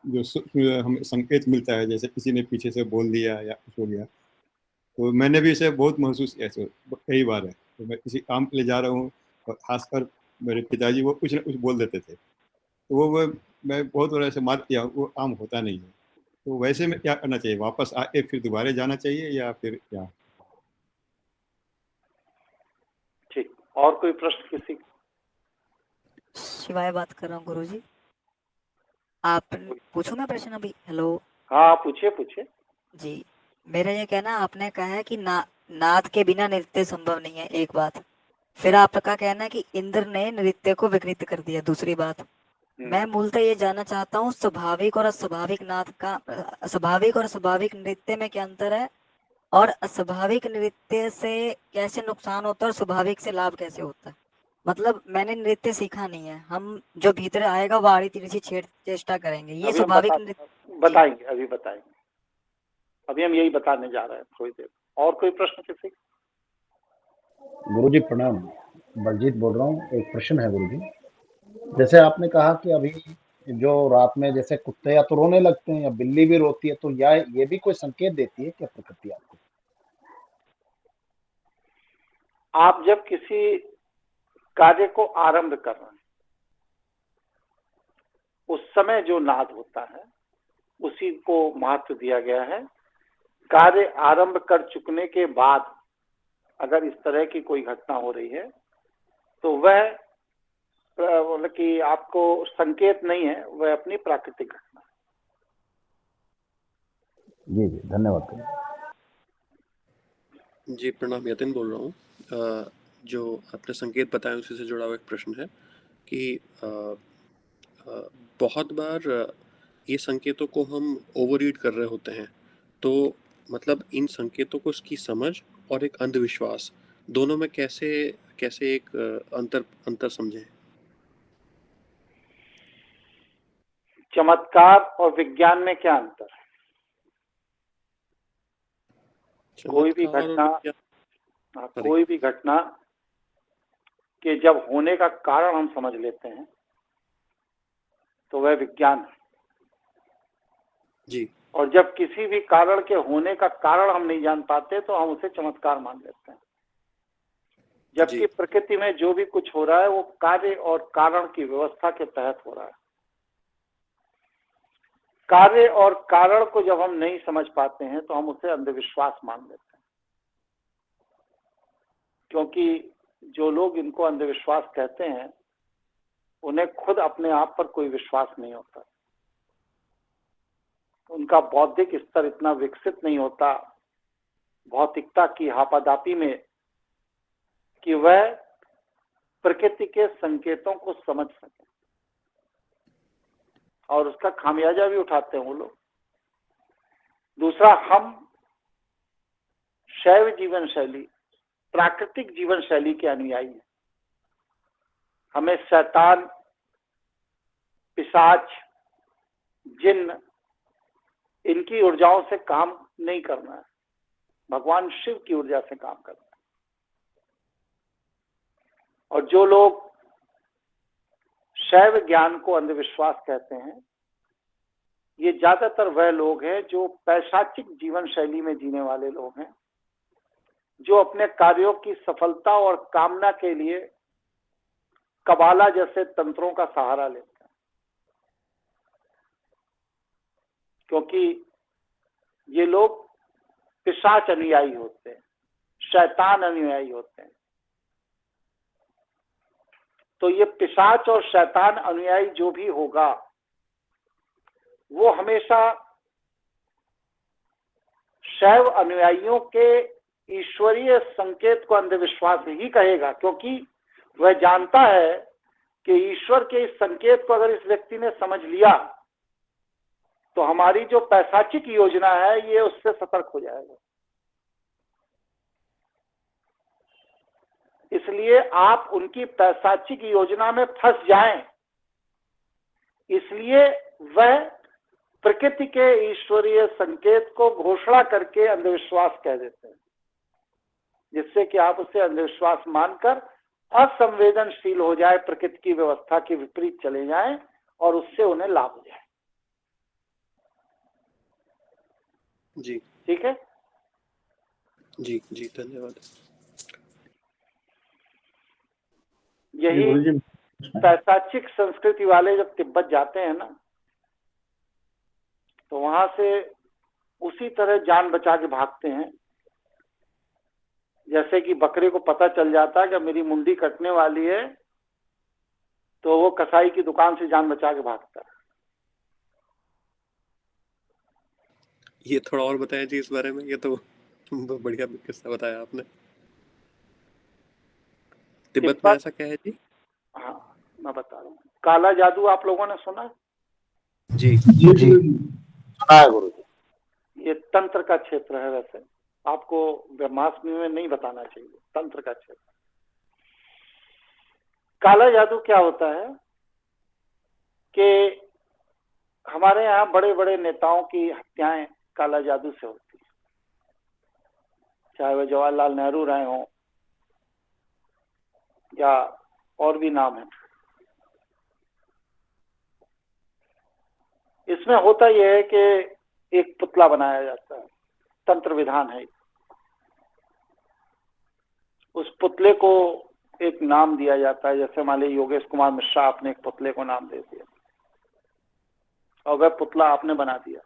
हमें संकेत मिलता है, जैसे किसी ने पीछे से बोल दिया या कुछ हो गया, तो मैंने भी इसे बहुत महसूस किया। कई बार है तो मैं किसी काम के लिए जा रहा हूँ और खासकर मेरे पिताजी वो कुछ ना कुछ बोल देते थे, तो वो मैं बहुत बार ऐसे मार किया, वो काम होता नहीं है। तो वैसे में क्या करना चाहिए? वापस आके फिर दोबारा जाना चाहिए या फिर क्या? ठीक, और कोई प्रश्न किसी? शिवाय बात कर रहा हूँ गुरुजी। आप पूछो मैं प्रश्न अभी। हेलो। हाँ पूछिए पूछिए। जी, मेरा ये कहना, आपने कहा है कि नाद के बिना नृत्य संभव नहीं है, एक बात। फिर आपका कहना है कि इंद्र ने नृत्य को विकृत कर दिया, दूसरी बात। मैं मूलतः ये जानना चाहता हूँ, स्वाभाविक और अस्वाभाविक नाद का, स्वाभाविक और स्वाभाविक नृत्य में क्या अंतर है, और अस्वाभाविक नृत्य से कैसे नुकसान होता है और स्वाभाविक से लाभ कैसे होता है। मतलब मैंने नृत्य सीखा नहीं है, हम जो भीतर आएगा वो आड़ी तिरछी चेष्टा करेंगे, ये स्वाभाविक नृत्य। बताएंगे, अभी बताएंगे, अभी हम यही बताने जा रहे हैं थोड़ी देर। और कोई प्रश्न किसी? गुरुजी प्रणाम, बलजीत बोल रहा हूँ। एक प्रश्न है गुरुजी, जैसे आपने कहा कि अभी जो रात में जैसे कुत्ते या तो रोने लगते हैं या बिल्ली भी रोती है, तो या ये भी कोई संकेत देती है क्या प्रकृति आपको? आप जब किसी कार्य को आरंभ कर रहे हैं उस समय जो नाद होता है उसी को महत्व दिया गया है। कार्य आरंभ कर चुकने के बाद अगर इस तरह की कोई घटना हो रही है तो वह मतलब कि आपको संकेत नहीं है, वह अपनी प्राकृतिक घटना है। जी जी, धन्यवाद। जी प्रणाम, यतिन बोल रहा हूँ। जो आपने संकेत बताया उसी से जुड़ा हुआ एक प्रश्न है कि बहुत बार ये संकेतों को हम ओवररीड कर रहे होते हैं, तो मतलब इन संकेतों को उसकी समझ और एक अंधविश्वास दोनों में कैसे एक अंतर समझें? चमत्कार और विज्ञान में क्या अंतर है? कोई भी घटना के जब होने का कारण हम समझ लेते हैं तो वह विज्ञान है जी। और जब किसी भी कारण के होने का कारण हम नहीं जान पाते तो हम उसे चमत्कार मान लेते हैं। जबकि प्रकृति में जो भी कुछ हो रहा है वो कार्य और कारण की व्यवस्था के तहत हो रहा है। कार्य और कारण को जब हम नहीं समझ पाते हैं तो हम उसे अंधविश्वास मान लेते हैं, क्योंकि जो लोग इनको अंधविश्वास कहते हैं उन्हें खुद अपने आप पर कोई विश्वास नहीं होता, उनका बौद्धिक स्तर इतना विकसित नहीं होता भौतिकता की हापादापी में कि वह प्रकृति के संकेतों को समझ सके, और उसका खामियाजा भी उठाते हैं वो लोग। दूसरा, हम शैव जीवन शैली, प्राकृतिक जीवन शैली के अनुयायी हैं। हमें शैतान, पिशाच, जिन्न, इनकी ऊर्जाओं से काम नहीं करना है, भगवान शिव की ऊर्जा से काम करना है। और जो लोग शैव ज्ञान को अंधविश्वास कहते हैं, ये ज्यादातर वह लोग हैं जो पैशाचिक जीवन शैली में जीने वाले लोग हैं, जो अपने कार्यों की सफलता और कामना के लिए कबाला जैसे तंत्रों का सहारा लेते हैं, क्योंकि ये लोग पिशाच अनुयायी होते हैं, शैतान अनुयायी होते हैं। तो ये पिशाच और शैतान अनुयायी जो भी होगा वो हमेशा शैव अनुयायियों के ईश्वरीय संकेत को अंधविश्वास ही कहेगा, क्योंकि वह जानता है कि ईश्वर के इस संकेत को अगर इस व्यक्ति ने समझ लिया तो तो हमारी जो पैशाचिक योजना है ये उससे सतर्क हो जाएगा। इसलिए आप उनकी पैशाचिक योजना में फंस जाएं, इसलिए वह प्रकृति के ईश्वरीय संकेत को घोषणा करके अंधविश्वास कह देते हैं, जिससे कि आप उसे अंधविश्वास मानकर असंवेदनशील हो जाए, प्रकृति की व्यवस्था के विपरीत चले जाएं और उससे उन्हें लाभ हो जाए। जी ठीक है जी जी, धन्यवाद। यही गुरुजी पैशाचिक संस्कृति वाले जब तिब्बत जाते हैं ना, तो वहां से उसी तरह जान बचा के भागते हैं, जैसे कि बकरे को पता चल जाता है कि मेरी मुंडी कटने वाली है, तो वो कसाई की दुकान से जान बचा के भागता है। ये थोड़ा और बताया जी इस बारे में, ये तो बढ़िया किस्सा बताया आपने। तिब्बत में ऐसा क्या है जी? हाँ मैं बता रहा हूँ, काला जादू आप लोगों ने सुना है? जी जी जी सुना है गुरुजी। ये तंत्र का क्षेत्र है, वैसे आपको ब्रह्मास्मि में नहीं बताना चाहिए, तंत्र का क्षेत्र। काला जादू क्या होता है कि हमारे यहाँ बड़े बड़े नेताओं की हत्याएं काला जादू से होती है, चाहे वह जवाहरलाल नेहरू रहे हों या और भी नाम है। इसमें होता यह है कि एक पुतला बनाया जाता है, तंत्र विधान है। उस पुतले को एक नाम दिया जाता है, जैसे मान लीजिए योगेश कुमार मिश्रा, आपने एक पुतले को नाम दे दिया और वह पुतला आपने बना दिया।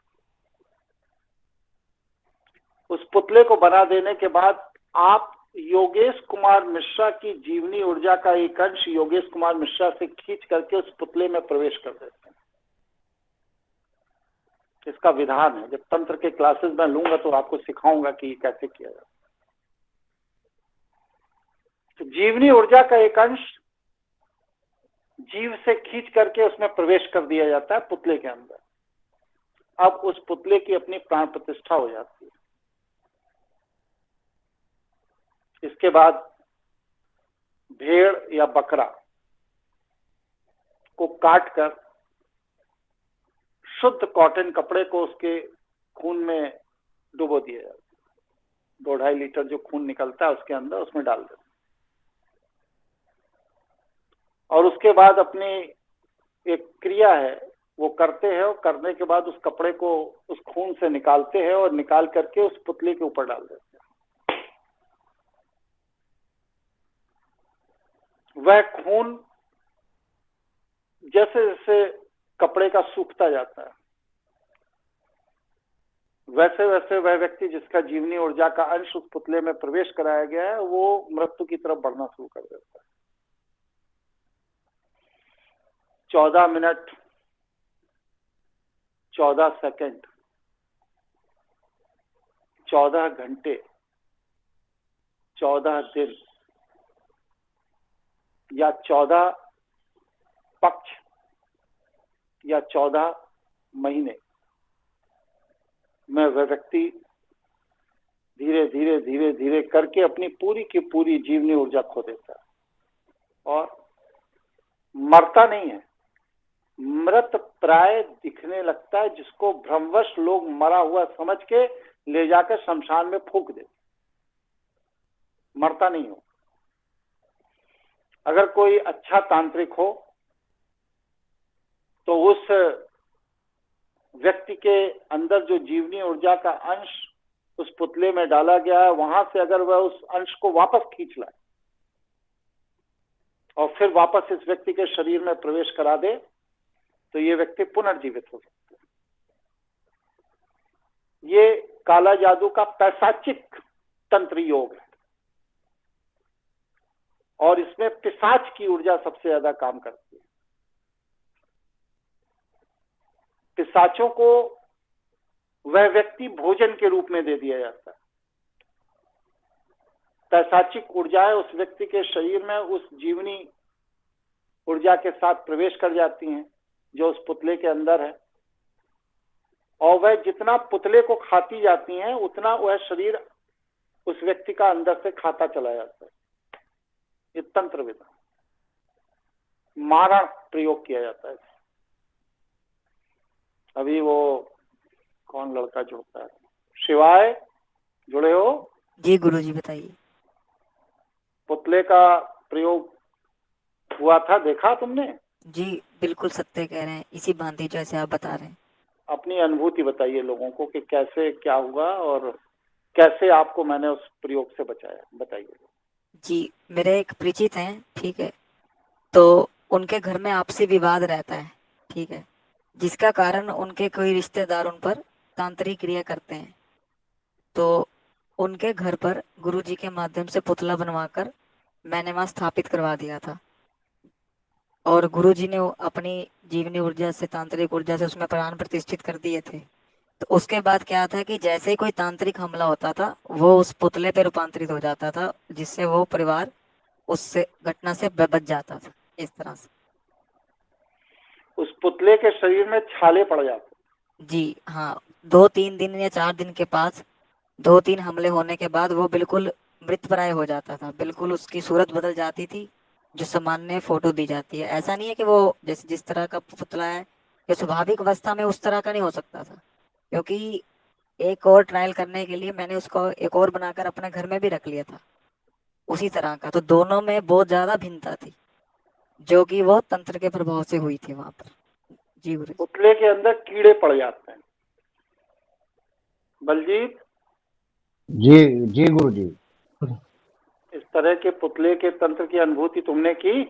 उस पुतले को बना देने के बाद आप योगेश कुमार मिश्रा की जीवनी ऊर्जा का एक अंश योगेश कुमार मिश्रा से खींच करके उस पुतले में प्रवेश कर देते हैं। इसका विधान है, जब तंत्र के क्लासेस में लूंगा तो आपको सिखाऊंगा कि ये कैसे किया जाता है। तो जीवनी ऊर्जा का एक अंश जीव से खींच करके उसमें प्रवेश कर दिया जाता है पुतले के अंदर। अब उस पुतले की अपनी प्राण प्रतिष्ठा हो जाती है। इसके बाद भेड़ या बकरा को काटकर शुद्ध कॉटन कपड़े को उसके खून में डुबो दिया जाता है। 2-2.5 लीटर जो खून निकलता है उसके अंदर उसमें डाल देते हैं और उसके बाद अपनी एक क्रिया है वो करते हैं, और करने के बाद उस कपड़े को उस खून से निकालते हैं और निकाल करके उस पुतले के ऊपर डाल देते हैं। वह खून जैसे जैसे कपड़े का सूखता जाता है, वैसे वैसे वह व्यक्ति जिसका जीवनी ऊर्जा का अंश उस पुतले में प्रवेश कराया गया है वो मृत्यु की तरफ बढ़ना शुरू कर देता है। 14 मिनट 14 सेकंड 14 घंटे 14 दिन या 14 पक्ष या 14 महीने में वह व्यक्ति धीरे धीरे धीरे धीरे करके अपनी पूरी की पूरी जीवनी ऊर्जा खो देता है और मरता नहीं है, मृत प्राय दिखने लगता है, जिसको भ्रमवश लोग मरा हुआ समझ के ले जाकर शमशान में फूंक देते, मरता नहीं हो। अगर कोई अच्छा तांत्रिक हो तो उस व्यक्ति के अंदर जो जीवनी ऊर्जा का अंश उस पुतले में डाला गया है, वहां से अगर वह उस अंश को वापस खींच लाए और फिर वापस इस व्यक्ति के शरीर में प्रवेश करा दे तो ये व्यक्ति पुनर्जीवित हो सकता है। ये काला जादू का पैशाचिक तंत्र योग है और इसमें पिशाच की ऊर्जा सबसे ज्यादा काम करती है। पिशाचों को वह व्यक्ति भोजन के रूप में दे दिया जाता है। पैशाचिक ऊर्जाएं उस व्यक्ति के शरीर में उस जीवनी ऊर्जा के साथ प्रवेश कर जाती हैं जो उस पुतले के अंदर है और वह जितना पुतले को खाती जाती हैं उतना वह शरीर उस व्यक्ति का अंदर से खाता चला जाता है। ये तंत्र विधा, मारण प्रयोग किया जाता है। अभी वो कौन लड़का जुड़ता है, शिवाय जुड़े हो? जी गुरुजी बताइए। पुतले का प्रयोग हुआ था, देखा तुमने? जी बिल्कुल सत्य कह रहे हैं, इसी भांति जैसे आप बता रहे हैं। अपनी अनुभूति बताइए लोगों को कि कैसे क्या हुआ और कैसे आपको मैंने उस प्रयोग से बचाया, बताइए। जी मेरे एक परिचित हैं, ठीक है, तो उनके घर में आपसी विवाद रहता है, ठीक है, जिसका कारण उनके कोई रिश्तेदार उन पर तांत्रिक क्रिया करते हैं। तो उनके घर पर गुरुजी के माध्यम से पुतला बनवाकर मैंने वहां स्थापित करवा दिया था, और गुरुजी ने अपनी जीवनी ऊर्जा से, तांत्रिक ऊर्जा से उसमें प्राण प्रतिष्ठित कर दिए थे। तो उसके बाद क्या था कि जैसे ही कोई तांत्रिक हमला होता था वो उस पुतले पे रूपांतरित हो जाता था, जिससे वो परिवार उससे घटना से बच जाता था। इस तरह से उस पुतले के शरीर में छाले पड़ जाते? जी हाँ, 2-3 दिन या 4 दिन के पास 2-3 हमले होने के बाद वो बिल्कुल मृतप्राय हो जाता था, बिल्कुल उसकी सूरत बदल जाती थी, जो सामान्य फोटो दी जाती है। ऐसा नहीं है कि वो जैसे जिस तरह का पुतला है ये स्वाभाविक अवस्था में उस तरह का नहीं हो सकता था, क्योंकि एक और ट्रायल करने के लिए मैंने उसको एक और बनाकर अपने घर में भी रख लिया था उसी तरह का। तो दोनों में बहुत ज्यादा भिन्नता थी, जो कि वो तंत्र के प्रभाव से हुई थी वहां पर। जी गुरु। पुतले के अंदर कीड़े पड़ जाते हैं। बलजीत जी जी गुरुजी। इस तरह के पुतले के तंत्र की अनुभूति तुमने की?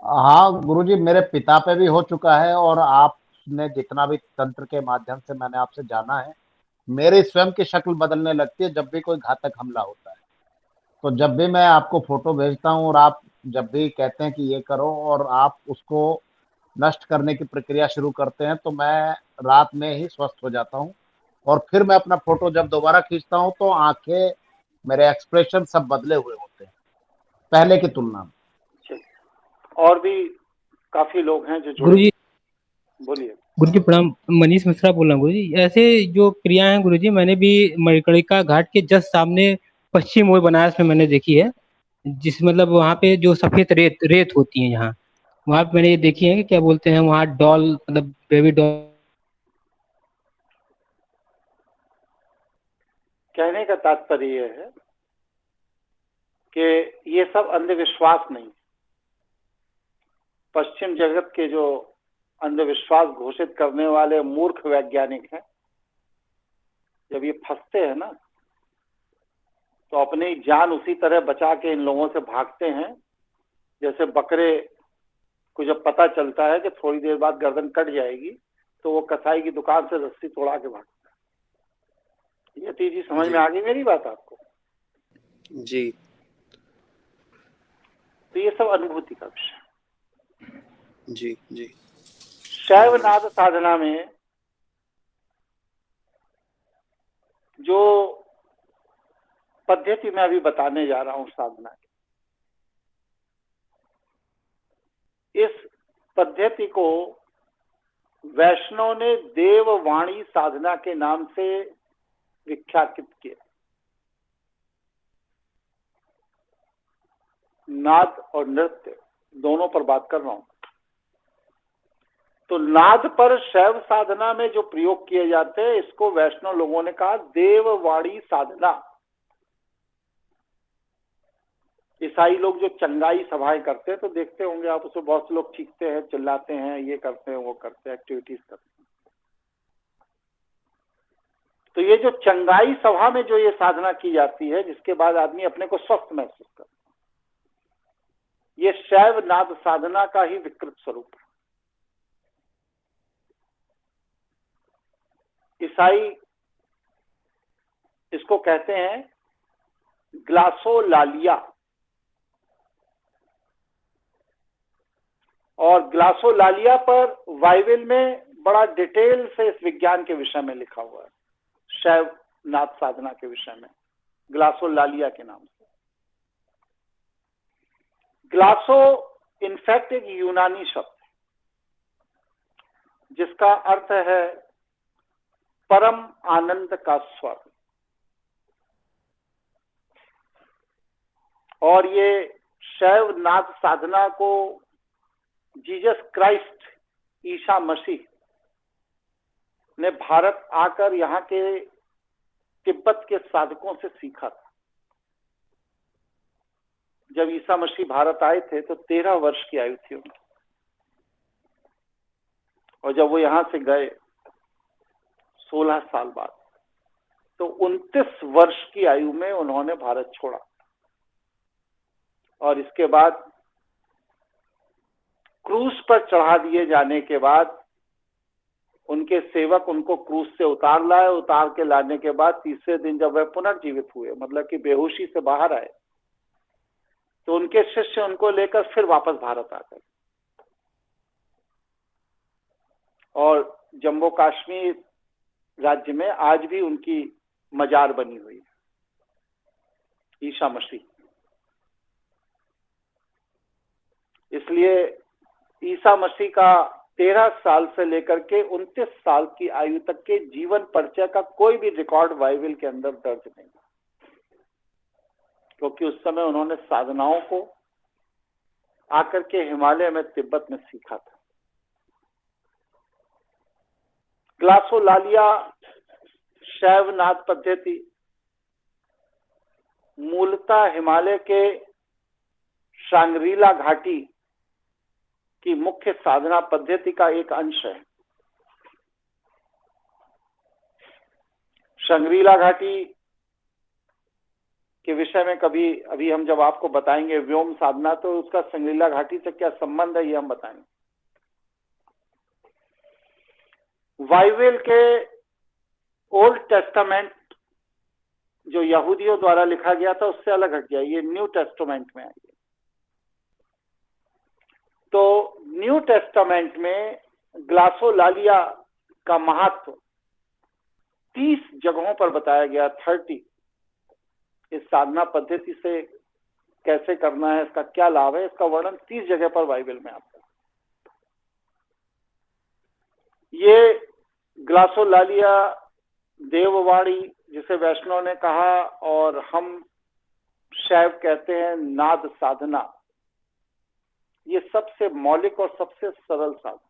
हाँ गुरुजी, मेरे पिता पे भी हो चुका है, और आपने जितना भी तंत्र के माध्यम से मैंने आपसे जाना है, मेरी स्वयं की शक्ल बदलने लगती है जब भी कोई घातक हमला होता है। तो जब भी मैं आपको फोटो भेजता हूँ और आप जब भी कहते हैं कि ये करो और आप उसको नष्ट करने की प्रक्रिया शुरू करते हैं, तो मैं रात में ही स्वस्थ हो जाता हूँ। और फिर मैं अपना फोटो जब दोबारा खींचता हूँ तो आंखें, मेरे एक्सप्रेशन सब बदले हुए होते हैं पहले की तुलना में। और भी काफी लोग हैं जो जुड़े। गुरुजी, बोलिए। गुरुजी प्रणाम। मनीष मिश्रा बोल रहा हूँ गुरुजी। ऐसे जो क्रिया है गुरुजी, मैंने भी मणिकर्णिका घाट के जस्ट सामने पश्चिम ओर बनारस में मैंने देखी है, जिस मतलब वहाँ पे जो सफेद रेत रेत होती है यहाँ, वहाँ पे मैंने ये देखी है कि क्या बोलते हैं वहाँ डॉल, मतलब बेबी डॉल। कहने का तात्पर्य यह है कि ये सब अंधविश्वास नहीं। पश्चिम जगत के जो अंधविश्वास घोषित करने वाले मूर्ख वैज्ञानिक हैं, जब ये फंसते हैं ना तो अपनी जान उसी तरह बचा के इन लोगों से भागते हैं जैसे बकरे को जब पता चलता है कि थोड़ी देर बाद गर्दन कट जाएगी तो वो कसाई की दुकान से रस्सी तोड़ा के भागता है। यति जी समझ में आ गई मेरी बात आपको? जी तो ये सब अनुभूति का विषय। जी जी। शैवनाद साधना में जो पद्धति मैं अभी बताने जा रहा हूं साधना की, इस पद्धति को वैष्णव ने देववाणी साधना के नाम से विख्यातित किया। नाद और नृत्य दोनों पर बात कर रहा हूं। तो नाद पर शैव साधना में जो प्रयोग किए जाते हैं इसको वैष्णव लोगों ने कहा देववाणी साधना। ईसाई लोग जो चंगाई सभाएं करते हैं तो देखते होंगे आप, उसमें बहुत से लोग चीखते हैं, चिल्लाते हैं, ये करते हैं, वो करते हैं, एक्टिविटीज करते हैं। तो ये जो चंगाई सभा में जो ये साधना की जाती है जिसके बाद आदमी अपने को स्वस्थ महसूस करता है, ये शैव नाद साधना का ही विकृत स्वरूप है। ईसाई इसको कहते हैं ग्लासोलालिया, और ग्लासोलालिया पर बाइबल में बड़ा डिटेल से इस विज्ञान के विषय में लिखा हुआ है, शैव नाद साधना के विषय में, ग्लासोलालिया के नाम से। ग्लासो इनफैक्ट एक यूनानी शब्द जिसका अर्थ है परम आनंद का स्वर। और ये शैव नाद साधना को जीसस क्राइस्ट, ईसा मसीह ने भारत आकर यहाँ के तिब्बत के साधकों से सीखा था। जब ईसा मसीह भारत आए थे तो 13 वर्ष की आयु थी उनकी, और जब वो यहाँ से गए 16 साल बाद, तो 29 वर्ष की आयु में उन्होंने भारत छोड़ा। और इसके बाद क्रूस पर चढ़ा दिए जाने के बाद उनके सेवक उनको क्रूस से उतार लाए। उतार के लाने के बाद तीसरे दिन जब वह पुनर्जीवित हुए, मतलब कि बेहोशी से बाहर आए, तो उनके शिष्य उनको लेकर फिर वापस भारत आ गए। और जम्मू कश्मीर राज्य में आज भी उनकी मजार बनी हुई है, ईसा मसीह। इसलिए ईसा मसीह का 13 साल से लेकर के 29 साल की आयु तक के जीवन परिचय का कोई भी रिकॉर्ड बाइबल के अंदर दर्ज नहीं, क्योंकि उस समय उन्होंने साधनाओं को आकर के हिमालय में, तिब्बत में सीखा था। ग्लासोलालिया शैवनाथ पद्धति मूलतः हिमालय के सांग्रीला घाटी की मुख्य साधना पद्धति का एक अंश है। सांग्रीला घाटी के विषय में कभी अभी हम जब आपको बताएंगे व्योम साधना, तो उसका सांग्रीला घाटी से क्या संबंध है ये हम बताएंगे। बाइबल के ओल्ड टेस्टामेंट जो यहूदियों द्वारा लिखा गया था उससे अलग हट गया, ये न्यू टेस्टामेंट में आ गया। तो न्यू टेस्टामेंट में ग्लासोलालिया का महत्व 30 जगहों पर बताया गया, 30। इस साधना पद्धति से कैसे करना है, इसका क्या लाभ है, इसका वर्णन 30 जगह पर बाइबल में आता है। ये ग्लासोलालिया देववाणी, जिसे वैष्णव ने कहा, और हम शैव कहते हैं नाद साधना, ये सबसे मौलिक और सबसे सरल साधना।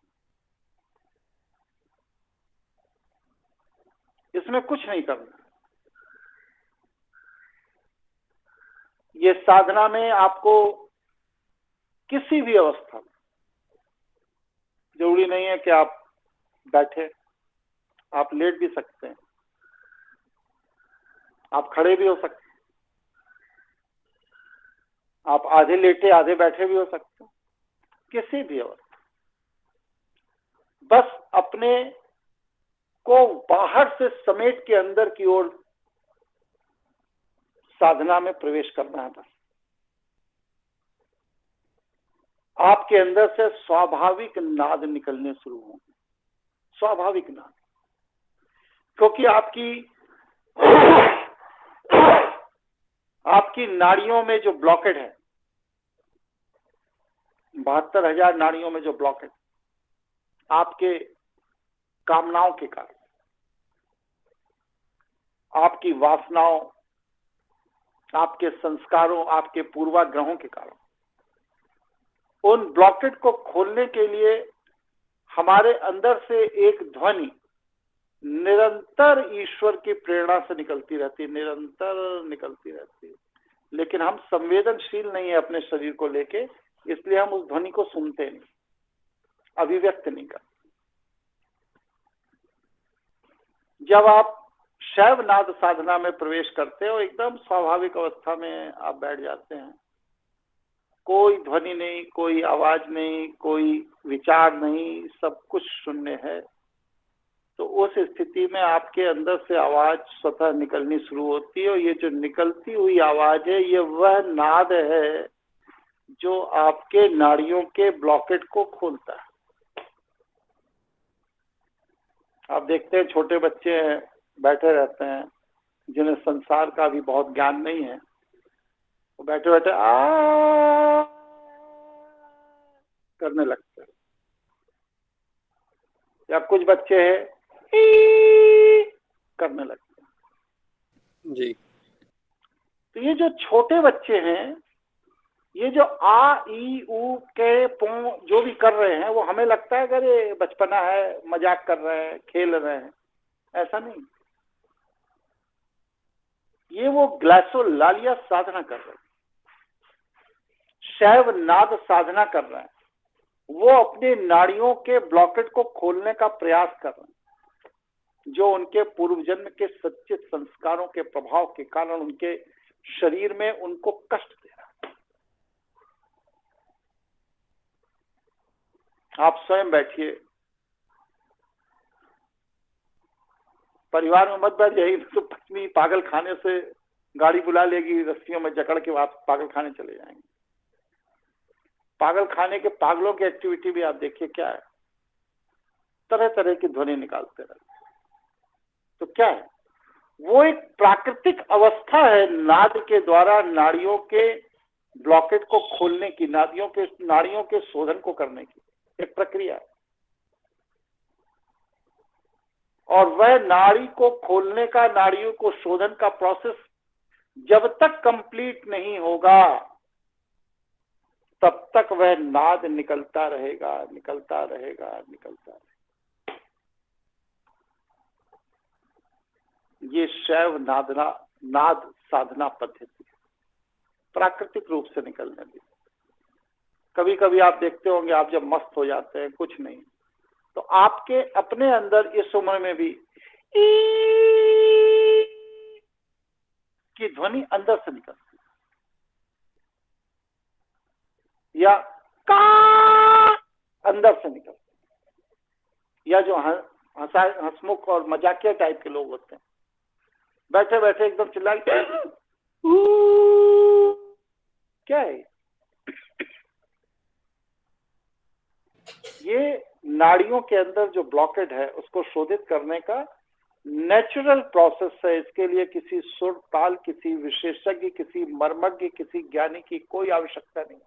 इसमें कुछ नहीं करना। ये साधना में आपको किसी भी अवस्था में, जरूरी नहीं है कि आप बैठे, आप लेट भी सकते हैं, आप खड़े भी हो सकते हैं, आप आधे लेटे आधे बैठे भी हो सकते हैं, किसी भी अवस्था। बस अपने को बाहर से समेट के अंदर की ओर साधना में प्रवेश करना है। बस आपके अंदर से स्वाभाविक नाद निकलने शुरू होंगे, स्वाभाविक नाद, क्योंकि आपकी नाड़ियों में जो ब्लॉकेड है, 72,000 नाड़ियों में जो ब्लॉकेड, आपके कामनाओं के कारण, आपकी वासनाओं, आपके संस्कारों, आपके पूर्वाग्रहों के कारण, उन ब्लॉकेट को खोलने के लिए हमारे अंदर से एक ध्वनि निरंतर ईश्वर की प्रेरणा से निकलती रहती, निरंतर निकलती रहती है। लेकिन हम संवेदनशील नहीं है अपने शरीर को लेके, इसलिए हम उस ध्वनि को सुनते नहीं, अभिव्यक्त नहीं करते। जब आप शैवनाद साधना में प्रवेश करते हो, एकदम स्वाभाविक अवस्था में आप बैठ जाते हैं, कोई ध्वनि नहीं, कोई आवाज नहीं, कोई विचार नहीं, सब कुछ शून्य है। तो उस स्थिति में आपके अंदर से आवाज स्वतः निकलनी शुरू होती है, और ये जो निकलती हुई आवाज है, ये वह नाद है जो आपके नाड़ियों के ब्लॉकेट को खोलता है। आप देखते हैं छोटे बच्चे हैं, बैठे रहते हैं, जिन्हें संसार का भी बहुत ज्ञान नहीं है, वो बैठे बैठे आ करने लगते हैं। या कुछ बच्चे हैं करने लगते हैं। जी। तो ये जो छोटे बच्चे हैं, ये जो आ ई उ के पो जो भी कर रहे हैं, वो हमें लगता है कि ये बचपना है, मजाक कर रहे हैं, खेल रहे हैं। ऐसा नहीं, ये वो ग्लासोलालिया साधना कर रहे हैं, शैव नाद साधना कर रहे हैं। वो अपनी नाड़ियों के ब्लॉकेट को खोलने का प्रयास कर रहे हैं, जो उनके पूर्व जन्म के सच्चे संस्कारों के प्रभाव के कारण उनके शरीर में उनको कष्ट दे रहा है। आप स्वयं बैठिए, परिवार में मत बैठ जाइए, तो पत्नी पागल खाने से गाड़ी बुला लेगी, रस्सियों में जकड़ के आप पागल खाने चले जाएंगे। पागल खाने के पागलों की एक्टिविटी भी आप देखिए क्या है, तरह तरह की ध्वनि निकालते रहते हैं। तो क्या है, वो एक प्राकृतिक अवस्था है नाद के द्वारा नाड़ियों के ब्लॉकेट को खोलने की, नाड़ियों के शोधन को करने की एक प्रक्रिया है। और वह नाड़ी को खोलने का, नाड़ियों को शोधन का प्रोसेस जब तक कंप्लीट नहीं होगा, तब तक वह नाद निकलता रहेगा, निकलता रहेगा, निकलता रहेगा। ये शैव नाद साधना पद्धति प्राकृतिक रूप से निकलने दी। कभी कभी आप देखते होंगे, आप जब मस्त हो जाते हैं, कुछ नहीं, तो आपके अपने अंदर इस उम्र में भी की ध्वनि अंदर से निकलती है, या का अंदर से निकलती है। या जो हंसमुख और मजाकिया टाइप के लोग होते हैं, बैठे बैठे एकदम चिल्ला क्या है ये नाड़ियों के अंदर जो ब्लॉकेड है उसको शोधित करने का नेचुरल प्रोसेस है। इसके लिए किसी सुर ताल, किसी विशेषज्ञ, किसी मर्मज्ञ, किसी ज्ञानी की कोई आवश्यकता नहीं।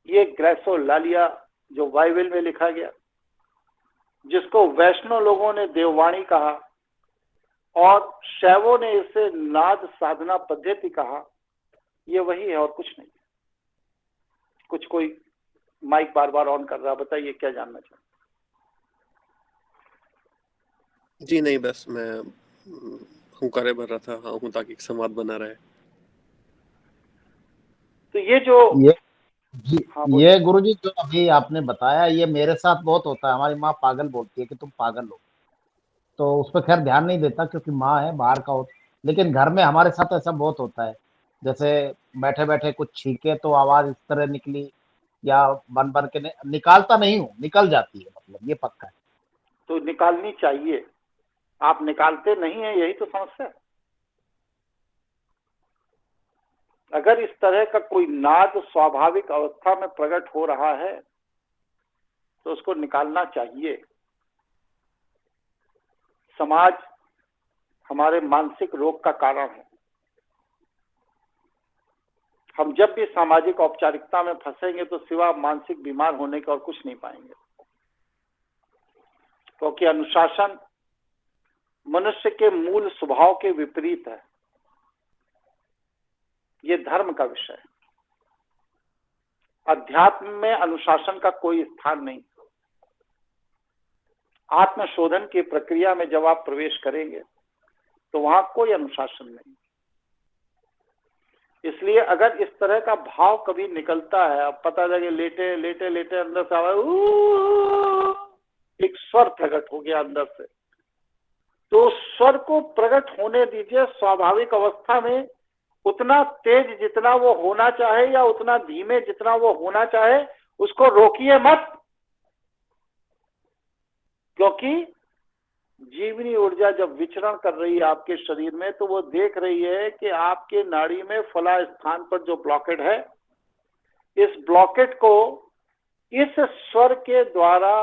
ये ग्लासोलालिया जो बाइबल में लिखा गया, जिसको वैष्णव लोगों ने देववाणी कहा और शैवों ने इसे नाद साधना पद्धति कहा, ये वही है और कुछ नहीं। कुछ कोई माइक बार बार ऑन कर रहा, बताइए क्या जानना चाहते? जी नहीं, बस मैं हुंकारे भर रहा था, हाँ हूँ, ताकि एक संवाद बना रहे। तो ये जो जी, हाँ, ये गुरुजी जो अभी आपने बताया, ये मेरे साथ बहुत होता है। हमारी माँ पागल बोलती है कि तुम पागल हो, तो उस पर खैर ध्यान नहीं देता क्योंकि माँ है, बाहर का हो। लेकिन घर में हमारे साथ ऐसा बहुत होता है, जैसे बैठे बैठे कुछ छींके तो आवाज इस तरह निकली, या बन बन के निकालता नहीं हूँ, निकल जाती है, मतलब ये पक्का है। तो निकालनी चाहिए, आप निकालते नहीं है, यही तो समस्या है। अगर इस तरह का कोई नाद स्वाभाविक अवस्था में प्रकट हो रहा है तो उसको निकालना चाहिए। समाज हमारे मानसिक रोग का कारण है। हम जब भी सामाजिक औपचारिकता में फंसेंगे तो सिवा मानसिक बीमार होने के और कुछ नहीं पाएंगे, क्योंकि अनुशासन मनुष्य के मूल स्वभाव के विपरीत है। ये धर्म का विषय है। अध्यात्म में अनुशासन का कोई स्थान नहीं। आत्मशोधन की प्रक्रिया में जब आप प्रवेश करेंगे तो वहां कोई अनुशासन नहीं। इसलिए अगर इस तरह का भाव कभी निकलता है, अब पता लगे लेटे लेटे लेटे अंदर से आवाज, एक स्वर प्रकट हो गया अंदर से, तो स्वर को प्रकट होने दीजिए। स्वाभाविक अवस्था में उतना तेज जितना वो होना चाहे या उतना धीमे जितना वो होना चाहे, उसको रोकिए मत, क्योंकि जीवनी ऊर्जा जब विचरण कर रही है आपके शरीर में तो वो देख रही है कि आपके नाड़ी में फला स्थान पर जो ब्लॉकेट है, इस ब्लॉकेट को इस स्वर के द्वारा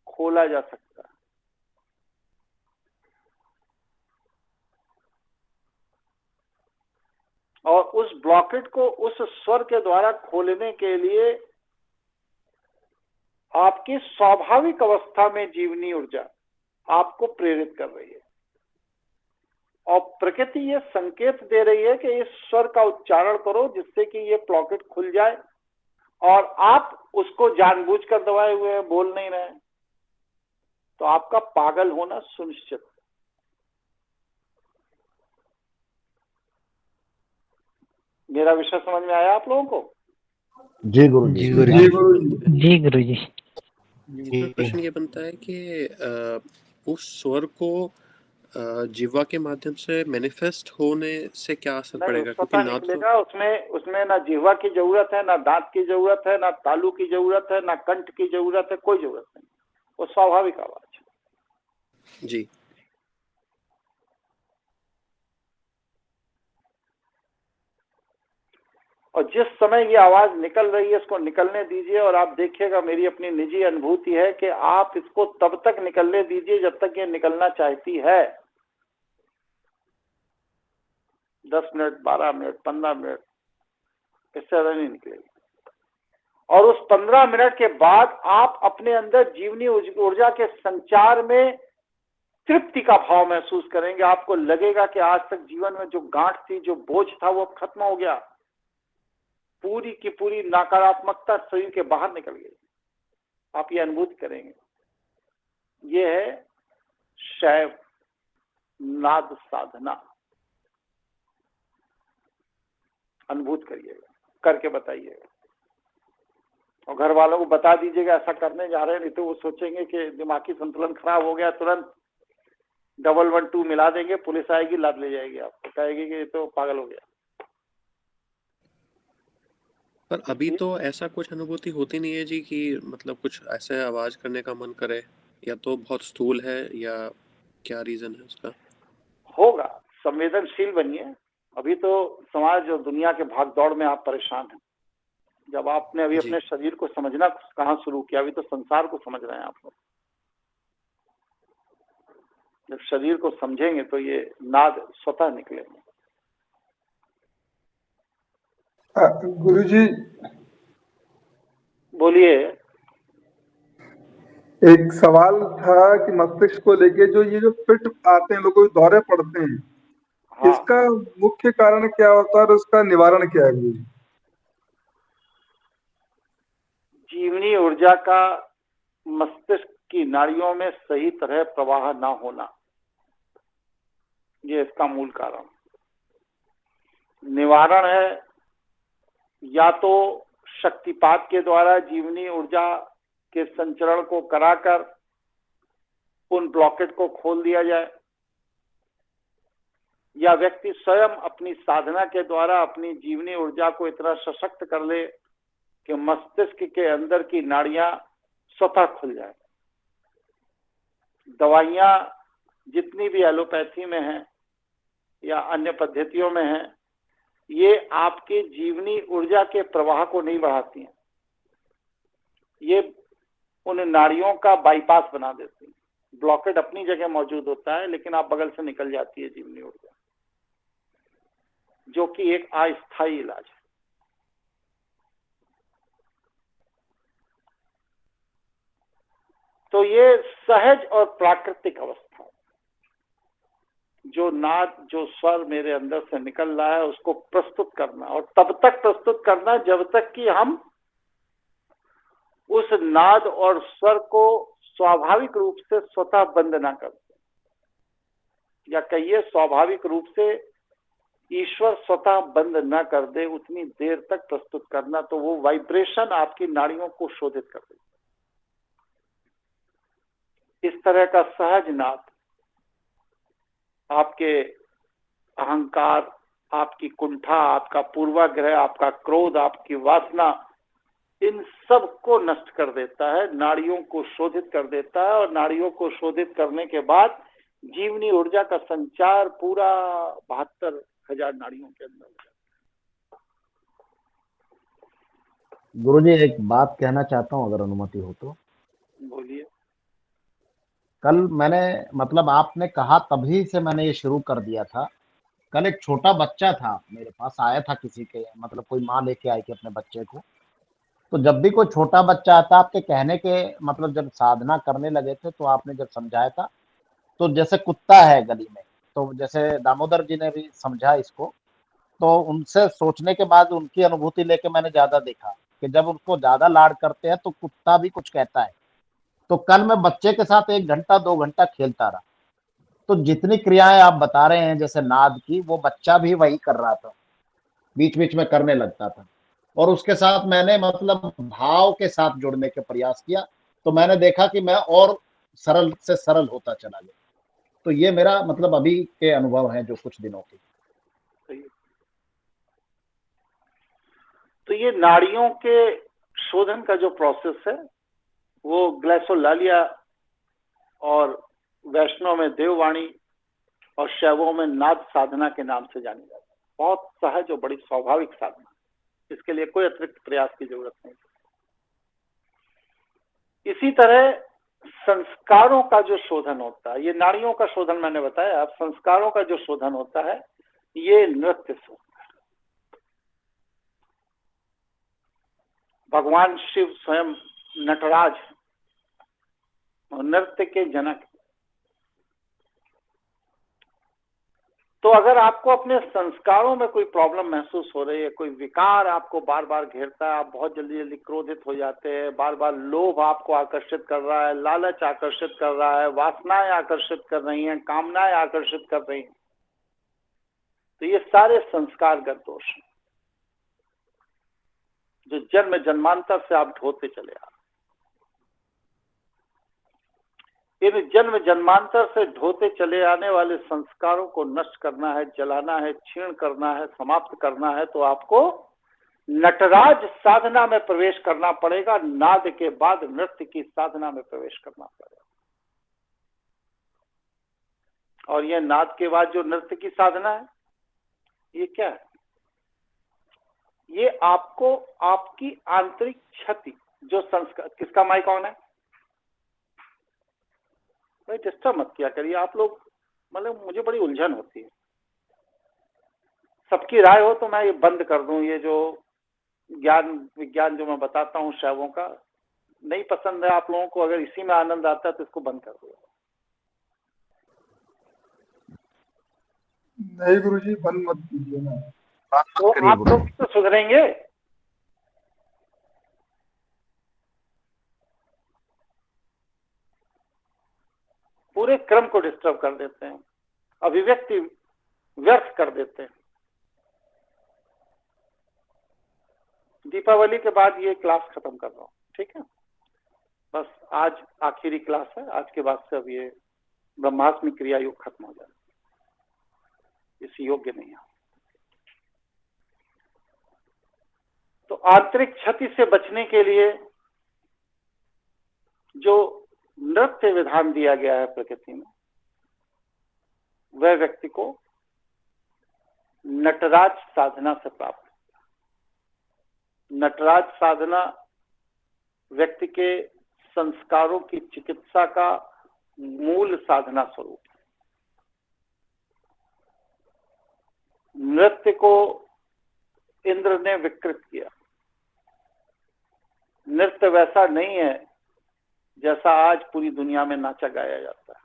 खोला जा सकता है। और उस ब्लॉकेट को उस स्वर के द्वारा खोलने के लिए आपकी स्वाभाविक अवस्था में जीवनी ऊर्जा आपको प्रेरित कर रही है। और प्रकृति ये संकेत दे रही है कि इस स्वर का उच्चारण करो जिससे कि ये पॉकेट खुल जाए, और आप उसको जानबूझकर दबाए हुए हैं, बोल नहीं रहे हैं, तो आपका पागल होना सुनिश्चित। मेरा विषय समझ में आया आप लोगों को? जी गुरु जी। जी गुरु जी। इसमें प्रश्न ये बनता है कि उस स्वर को जीवा के माध्यम से मैनिफेस्ट होने से क्या असर पड़ेगा? क्योंकि ना निकलेगा उसमें ना जीवा की जरूरत है, ना दांत की जरूरत है, ना तालू की जरूरत है, ना कंठ की जरूरत है, कोई जरूरत नहीं, वो स्वाभाविक आवाज है। जी। और जिस समय ये आवाज निकल रही है इसको निकलने दीजिए, और आप देखिएगा, मेरी अपनी निजी अनुभूति है कि आप इसको तब तक निकलने दीजिए जब तक ये निकलना चाहती है। 10 मिनट, 12 मिनट, 15 मिनट, इससे ज्यादा नहीं निकलेगी। और उस 15 मिनट के बाद आप अपने अंदर जीवनी ऊर्जा के संचार में तृप्ति का भाव महसूस करेंगे। आपको लगेगा कि आज तक जीवन में जो गांठ थी, जो बोझ था, वो अब खत्म हो गया। पूरी की पूरी नकारात्मकता शरीर के बाहर निकल गई। आप ये अनुभूति करेंगे। ये है शैव नाद साधना। अनुभूत करिएगा, करके बताइएगा, और घर वालों को बता दीजिएगा ऐसा करने जा रहे हैं, नहीं तो वो सोचेंगे कि दिमागी संतुलन खराब हो गया, तुरंत 112 मिला देंगे, पुलिस आएगी, लाद ले जाएगी, आपको कहेगी कि ये तो पागल हो गया। पर अभी तो ऐसा कुछ अनुभूति होती नहीं है जी कि मतलब कुछ ऐसे आवाज करने का मन करे, या तो बहुत स्थूल है या क्या रीजन है उसका? होगा, संवेदनशील बनिए। अभी तो समाज और दुनिया के भाग दौड़ में आप परेशान हैं। जब आपने अभी अपने शरीर को समझना कहाँ शुरू किया, अभी तो संसार को समझ रहे हैं आप लोग। जब शरीर को समझेंगे तो ये नाद स्वतः निकलेंगे। गुरुजी बोलिए। एक सवाल था कि मस्तिष्क को लेके जो ये जो फिट आते हैं, लोगों को दौरे पड़ते हैं, हाँ। इसका मुख्य कारण क्या होता है और उसका निवारण क्या है गुरुजी? जीवनी ऊर्जा का मस्तिष्क की नाड़ियों में सही तरह प्रवाह ना होना, ये इसका मूल कारण। निवारण है या तो शक्तिपात के द्वारा जीवनी ऊर्जा के संचरण को कराकर उन ब्लॉकेट को खोल दिया जाए, या व्यक्ति स्वयं अपनी साधना के द्वारा अपनी जीवनी ऊर्जा को इतना सशक्त कर ले कि मस्तिष्क के अंदर की नाड़ियां स्वतः खुल जाए। दवाइयां जितनी भी एलोपैथी में हैं या अन्य पद्धतियों में हैं, ये आपकी जीवनी ऊर्जा के प्रवाह को नहीं बढ़ाती हैं, ये उन नाड़ियों का बाईपास बना देती हैं। ब्लॉकेट अपनी जगह मौजूद होता है, लेकिन आप बगल से निकल जाती है जीवनी ऊर्जा, जो कि एक अस्थायी इलाज है। तो ये सहज और प्राकृतिक अवस्था, जो नाद, जो स्वर मेरे अंदर से निकल रहा है, उसको प्रस्तुत करना, और तब तक प्रस्तुत करना जब तक कि हम उस नाद और स्वर को स्वाभाविक रूप से स्वतः बंद ना कर दें, या कहिए स्वाभाविक रूप से ईश्वर स्वतः बंद न कर दे, उतनी देर तक प्रस्तुत करना। तो वो वाइब्रेशन आपकी नाड़ियों को शोधित कर देती। इस तरह का सहज नाद आपके अहंकार, आपकी कुंठा, आपका पूर्वाग्रह, आपका क्रोध, आपकी वासना, इन सब को नष्ट कर देता है, नाड़ियों को शोधित कर देता है, और नाड़ियों को शोधित करने के बाद जीवनी ऊर्जा का संचार पूरा 72,000 नाड़ियों के अंदर। गुरुजी एक बात कहना चाहता हूँ, अगर अनुमति हो तो। बोलिए। कल मैंने मतलब आपने कहा तभी से मैंने ये शुरू कर दिया था। कल एक छोटा बच्चा था मेरे पास, आया था किसी के, मतलब कोई माँ लेके आई थी अपने बच्चे को। तो जब भी कोई छोटा बच्चा आता, आपके कहने के मतलब जब साधना करने लगे थे तो आपने जब समझाया था, तो जैसे कुत्ता है गली में, तो जैसे दामोदर जी ने भी समझा इसको, तो उनसे सोचने के बाद उनकी अनुभूति लेके मैंने ज़्यादा देखा कि जब उनको ज़्यादा लाड करते हैं तो कुत्ता भी कुछ कहता है। तो कल मैं बच्चे के साथ 1 घंटा 2 घंटा खेलता रहा, तो जितनी क्रियाएँ आप बता रहे हैं जैसे नाद की, वो बच्चा भी वही कर रहा था, बीच-बीच में करने लगता था और उसके साथ मैंने मतलब भाव के साथ जुड़ने का प्रयास किया, तो मैंने देखा कि मैं और सरल से सरल होता चला गया। तो ये मेरा मतलब अभी के अनुभव हैं जो कुछ दिनों के। सही है। तो ये नाड़ियों के शोधन का जो प्रोसेस है वो ग्लाइसोलालिया और वैष्णव में देववाणी और शैवों में नाद साधना के नाम से जानी जाती है। बहुत सहज और बड़ी स्वाभाविक साधना, इसके लिए कोई अतिरिक्त प्रयास की जरूरत नहीं। इसी तरह संस्कारों का जो शोधन होता है, ये नाड़ियों का शोधन मैंने बताया, अब संस्कारों का जो शोधन होता है ये नृत्य से होता है। भगवान शिव स्वयं नटराज और नृत्य के जनक। तो अगर आपको अपने संस्कारों में कोई प्रॉब्लम महसूस हो रही है, कोई विकार आपको बार बार घेरता है, आप बहुत जल्दी जल्दी क्रोधित हो जाते हैं, बार बार लोभ आपको आकर्षित कर रहा है, लालच आकर्षित कर रहा है, वासनाएं आकर्षित कर रही हैं, कामनाएं आकर्षित कर रही हैं, तो ये सारे संस्कारगत दोष हैं जो जन्म जन्मांतर से आप ढोते चले आ रहे। इन जन्म जन्मांतर से ढोते चले आने वाले संस्कारों को नष्ट करना है, जलाना है, क्षीण करना है, समाप्त करना है, तो आपको नटराज साधना में प्रवेश करना पड़ेगा। नाद के बाद नृत्य की साधना में प्रवेश करना पड़ेगा। और यह नाद के बाद जो नृत्य की साधना है, ये क्या है? ये आपको आपकी आंतरिक क्षति जो संस्कार, किसका माइक ऑन है भाई? डिस्टर्ब मत किया करिए आप लोग, मतलब मुझे बड़ी उलझन होती है। सबकी राय हो तो मैं ये बंद कर दूं, ये जो ज्ञान विज्ञान जो मैं बताता हूँ शैवों का, नहीं पसंद है आप लोगों को, अगर इसी में आनंद आता है तो इसको बंद कर दो। नहीं गुरुजी, बंद मत कीजिए ना। तो आप लोग तो सुधरेंगे। पूरे क्रम को डिस्टर्ब कर देते हैं, अभिव्यक्ति व्यर्थ कर देते हैं। दीपावली के बाद ये क्लास खत्म कर रहा हूँ, ठीक है? बस आज आखिरी क्लास है, आज के बाद से अब ये ब्रह्मास्मि क्रिया योग खत्म हो जाए, इस योग्य नहीं है। तो आंतरिक क्षति से बचने के लिए जो नृत्य विधान दिया गया है प्रकृति में, वह व्यक्ति को नटराज साधना से प्राप्त होता है। नटराज साधना व्यक्ति के संस्कारों की चिकित्सा का मूल साधना स्वरूप है। नृत्य को इंद्र ने विकृत किया। नृत्य वैसा नहीं है जैसा आज पूरी दुनिया में नाचा गाया जाता है।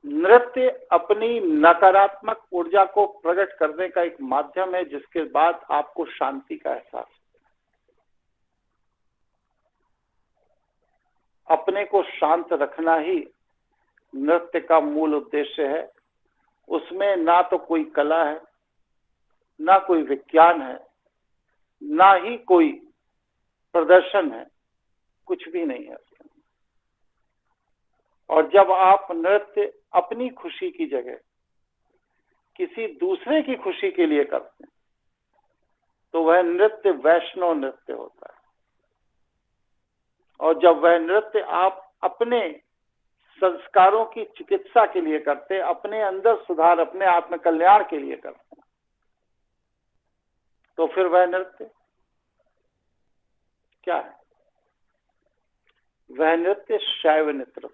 नृत्य अपनी नकारात्मक ऊर्जा को प्रकट करने का एक माध्यम है, जिसके बाद आपको शांति का एहसास होता है। अपने को शांत रखना ही नृत्य का मूल उद्देश्य है। उसमें ना तो कोई कला है, ना कोई विज्ञान है, ना ही कोई प्रदर्शन है, कुछ भी नहीं है। और जब आप नृत्य अपनी खुशी की जगह किसी दूसरे की खुशी के लिए करते हैं, तो वह नृत्य वैष्णव नृत्य होता है। और जब वह नृत्य आप अपने संस्कारों की चिकित्सा के लिए करते हैं, अपने अंदर सुधार, अपने आत्म कल्याण के लिए करते हैं, तो फिर वह नृत्य क्या है? वह नृत्य शैव नृत्य।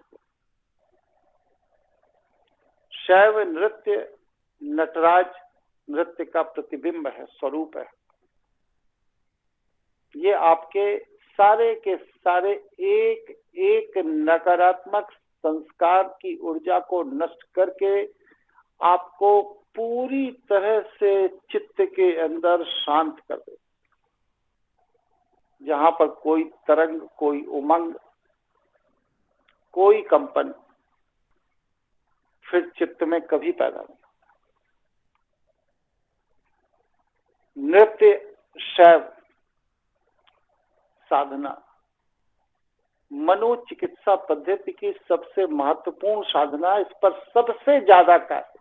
शैव नृत्य नटराज नृत्य का प्रतिबिंब है, स्वरूप है। ये आपके सारे के सारे एक एक नकारात्मक संस्कार की ऊर्जा को नष्ट करके आपको पूरी तरह से चित्त के अंदर शांत कर दे। जहां पर कोई तरंग, कोई उमंग, कोई कंपन फिर चित्त में कभी पैदा नहीं। नृत्य, शैव साधना मनोचिकित्सा पद्धति की सबसे महत्वपूर्ण साधना। इस पर सबसे ज्यादा कार्य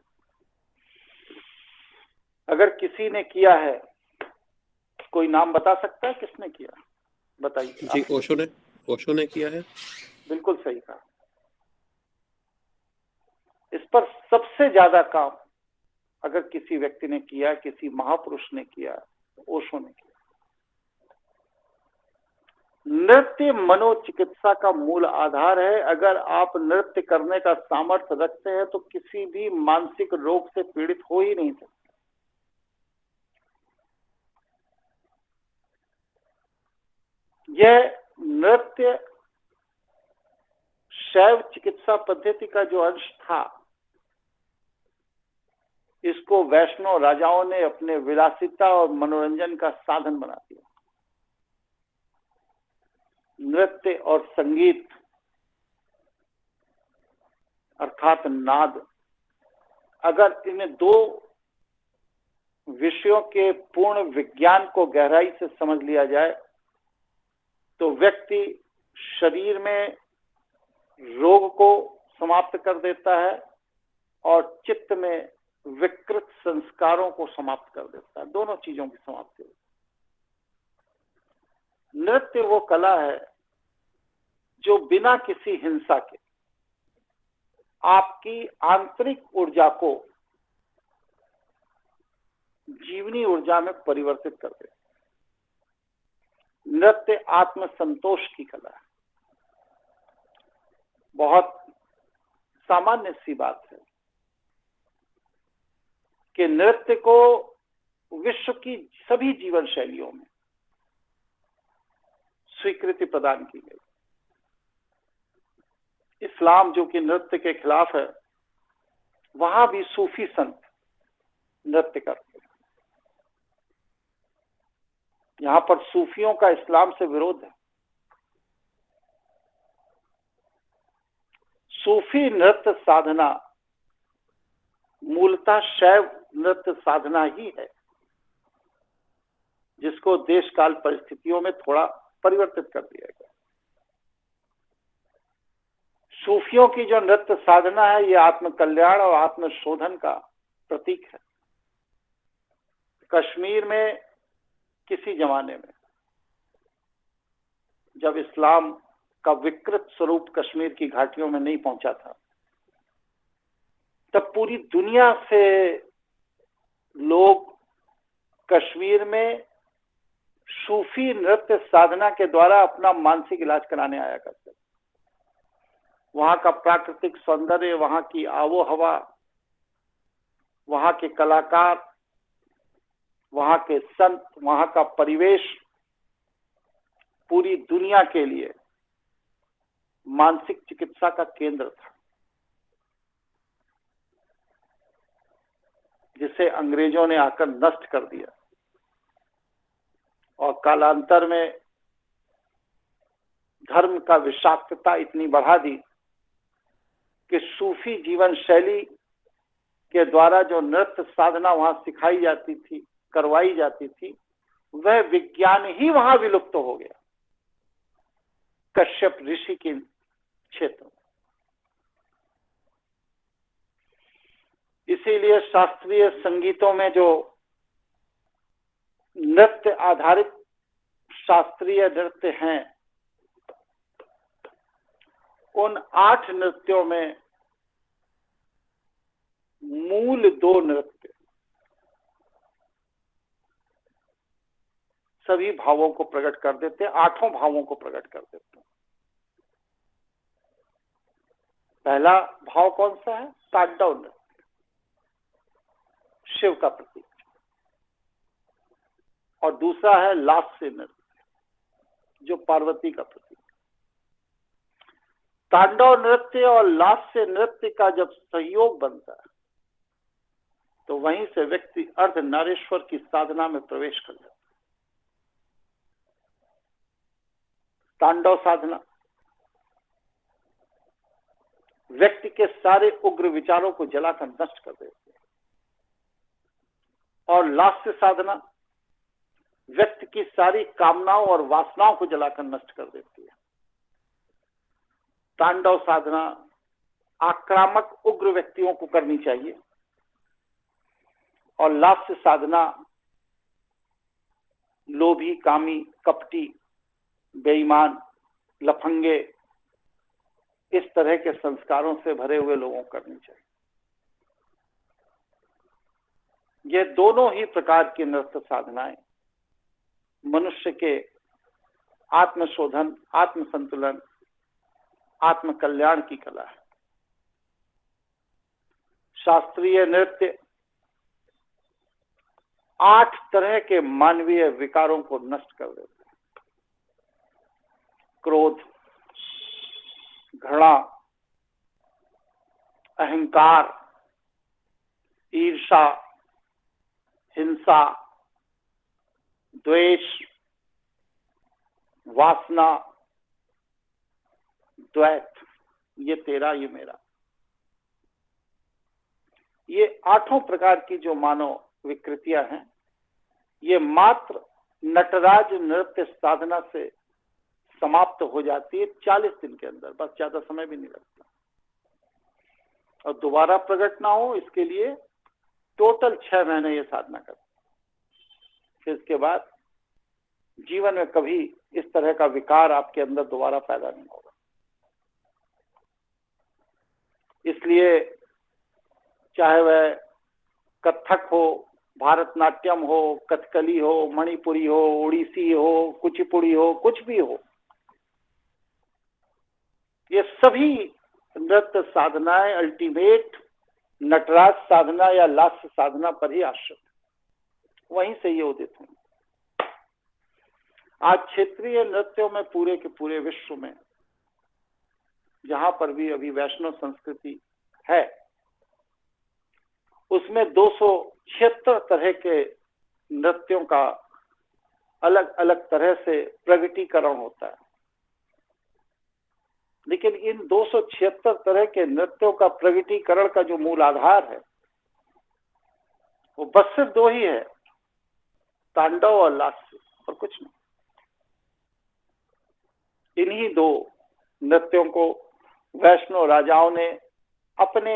अगर किसी ने किया है, कोई नाम बता सकता है किसने किया? बताइए जी, ओशो ने किया है। बिल्कुल सही कहा। इस पर सबसे ज्यादा काम अगर किसी व्यक्ति ने किया, किसी महापुरुष ने किया, तो ओशो ने किया। नृत्य मनोचिकित्सा का मूल आधार है। अगर आप नृत्य करने का सामर्थ्य रखते हैं तो किसी भी मानसिक रोग से पीड़ित हो ही नहीं सकते। यह नृत्य शैव चिकित्सा पद्धति का जो अंश था, इसको वैष्णव राजाओं ने अपने विलासिता और मनोरंजन का साधन बना दिया। नृत्य और संगीत अर्थात नाद, अगर इन दो विषयों के पूर्ण विज्ञान को गहराई से समझ लिया जाए तो व्यक्ति शरीर में रोग को समाप्त कर देता है और चित्त में विकृत संस्कारों को समाप्त कर देता है। दोनों चीजों की समाप्ति होती है। नृत्य वो कला है जो बिना किसी हिंसा के आपकी आंतरिक ऊर्जा को जीवनी ऊर्जा में परिवर्तित कर दे। नृत्य आत्म संतोष की कला है। बहुत सामान्य सी बात है कि नृत्य को विश्व की सभी जीवन शैलियों में स्वीकृति प्रदान की गई। इस्लाम जो कि नृत्य के खिलाफ है, वहां भी सूफी संत नृत्य करते हैं। यहां पर सूफियों का इस्लाम से विरोध है। सूफी नृत्य साधना मूलतः शैव नृत्य साधना ही है, जिसको देश काल परिस्थितियों में थोड़ा परिवर्तित कर दिया गया। सूफियों की जो नृत्य साधना है, ये आत्मकल्याण और आत्मशोधन का प्रतीक है। कश्मीर में किसी जमाने में जब इस्लाम का विकृत स्वरूप कश्मीर की घाटियों में नहीं पहुंचा था, तब पूरी दुनिया से लोग कश्मीर में सूफी नृत्य साधना के द्वारा अपना मानसिक इलाज कराने आया करते थे। वहां का प्राकृतिक सौंदर्य, वहां की आबो हवा, वहां के कलाकार, वहां के संत, वहां का परिवेश पूरी दुनिया के लिए मानसिक चिकित्सा का केंद्र था, जिसे अंग्रेजों ने आकर नष्ट कर दिया और कालांतर में धर्म का विषाक्तता इतनी बढ़ा दी कि सूफी जीवन शैली के द्वारा जो नृत्य साधना वहां सिखाई जाती थी, करवाई जाती थी, वह विज्ञान ही वहां विलुप्त हो गया कश्यप ऋषि के क्षेत्र में। इसीलिए शास्त्रीय संगीतों में जो नृत्य आधारित शास्त्रीय नृत्य हैं, उन 8 नृत्यों में मूल 2 नृत्य सभी भावों को प्रकट कर देते हैं, 8 भावों को प्रकट कर देते हैं। पहला भाव कौन सा है? तांडव नृत्य, शिव का प्रतीक। और दूसरा है लास्य नृत्य, जो पार्वती का प्रतीक। तांडव नृत्य और लास्य नृत्य का जब सहयोग बनता है तो वहीं से व्यक्ति अर्धनारीश्वर की साधना में प्रवेश कर जाता है। तांडव साधना व्यक्ति के सारे उग्र विचारों को जलाकर नष्ट कर देती है और लास्य साधना व्यक्ति की सारी कामनाओं और वासनाओं को जलाकर नष्ट कर देती है। तांडव साधना आक्रामक उग्र व्यक्तियों को करनी चाहिए और लास्य साधना लोभी, कामी, कपटी, बेईमान, लफंगे, इस तरह के संस्कारों से भरे हुए लोगों को करनी चाहिए। ये दोनों ही प्रकार की नृत्य साधनाएं मनुष्य के आत्मशोधन, आत्मसंतुलन, आत्म कल्याण की कला है। शास्त्रीय नृत्य 8 तरह के मानवीय विकारों को नष्ट कर देते हैं। क्रोध, घृणा, अहंकार, ईर्षा, हिंसा, द्वेष, वासना, द्वैत, ये तेरा, ये मेरा, ये 8 प्रकार की जो मानव विकृतियां हैं, ये मात्र नटराज नृत्य साधना से समाप्त हो जाती है 40 दिन के अंदर, बस ज्यादा समय भी नहीं लगता। और दोबारा प्रकट ना हो इसके लिए टोटल 6 महीने ये साधना करते, फिर इसके बाद जीवन में कभी इस तरह का विकार आपके अंदर दोबारा पैदा नहीं होगा। इसलिए चाहे वह कथक हो, भारतनाट्यम हो, कथकली हो, मणिपुरी हो, ओडिसी हो, कुचिपुड़ी हो, कुछ भी हो, ये सभी नृत्य साधनाएं अल्टीमेट नटराज साधना या लास्य साधना पर ही आश्रित, वहीं से ये उदित हुई। आज क्षेत्रीय नृत्यों में पूरे के पूरे विश्व में जहां पर भी अभी वैष्णव संस्कृति है, उसमें 276 तरह के नृत्यों का अलग अलग तरह से प्रगटीकरण होता है। लेकिन इन 276 तरह के नृत्यों का प्रगटीकरण का जो मूल आधार है वो बस सिर्फ 2 ही है, तांडव और लास्य, और कुछ नहीं। इन्हीं 2 नृत्यों को वैष्णव राजाओं ने अपने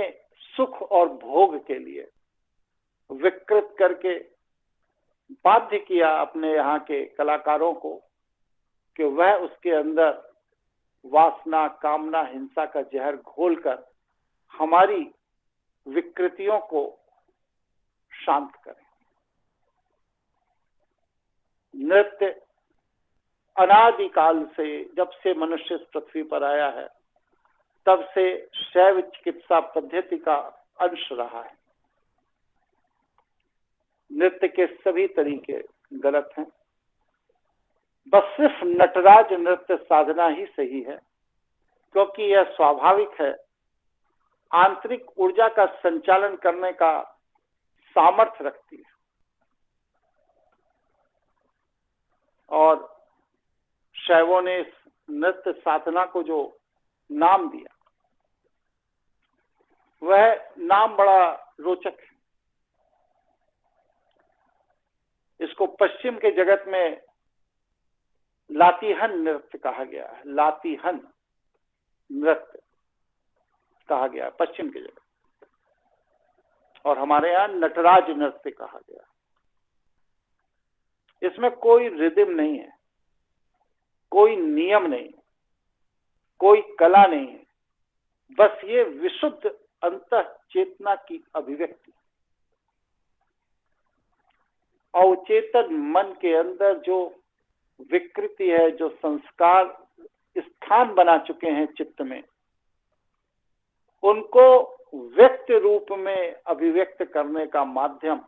सुख और भोग के लिए विकृत करके बाध्य किया अपने यहाँ के कलाकारों को कि वह उसके अंदर वासना, कामना, हिंसा का जहर घोलकर हमारी विकृतियों को शांत करें। नृत्य अनादिकाल से, जब से मनुष्य इस पृथ्वी पर आया है, तब से शैव चिकित्सा पद्धति का अंश रहा है। नृत्य के सभी तरीके गलत हैं, बस सिर्फ नटराज नृत्य साधना ही सही है, क्योंकि यह स्वाभाविक है, आंतरिक ऊर्जा का संचालन करने का सामर्थ्य रखती है। और शैवों ने इस नृत्य साधना को जो नाम दिया, वह नाम बड़ा रोचक है। इसको पश्चिम के जगत में लातिहन नृत्य कहा गया है, लातिहन नृत्य कहा गया है पश्चिम के जगत, और हमारे यहाँ नटराज नृत्य कहा गया। इसमें कोई रिदम नहीं है, कोई नियम नहीं है, कोई कला नहीं है, बस ये विशुद्ध अंतः चेतना की अभिव्यक्ति। अवचेतन मन के अंदर जो विकृति है, जो संस्कार स्थान बना चुके हैं चित्त में, उनको व्यक्त रूप में अभिव्यक्त करने का माध्यम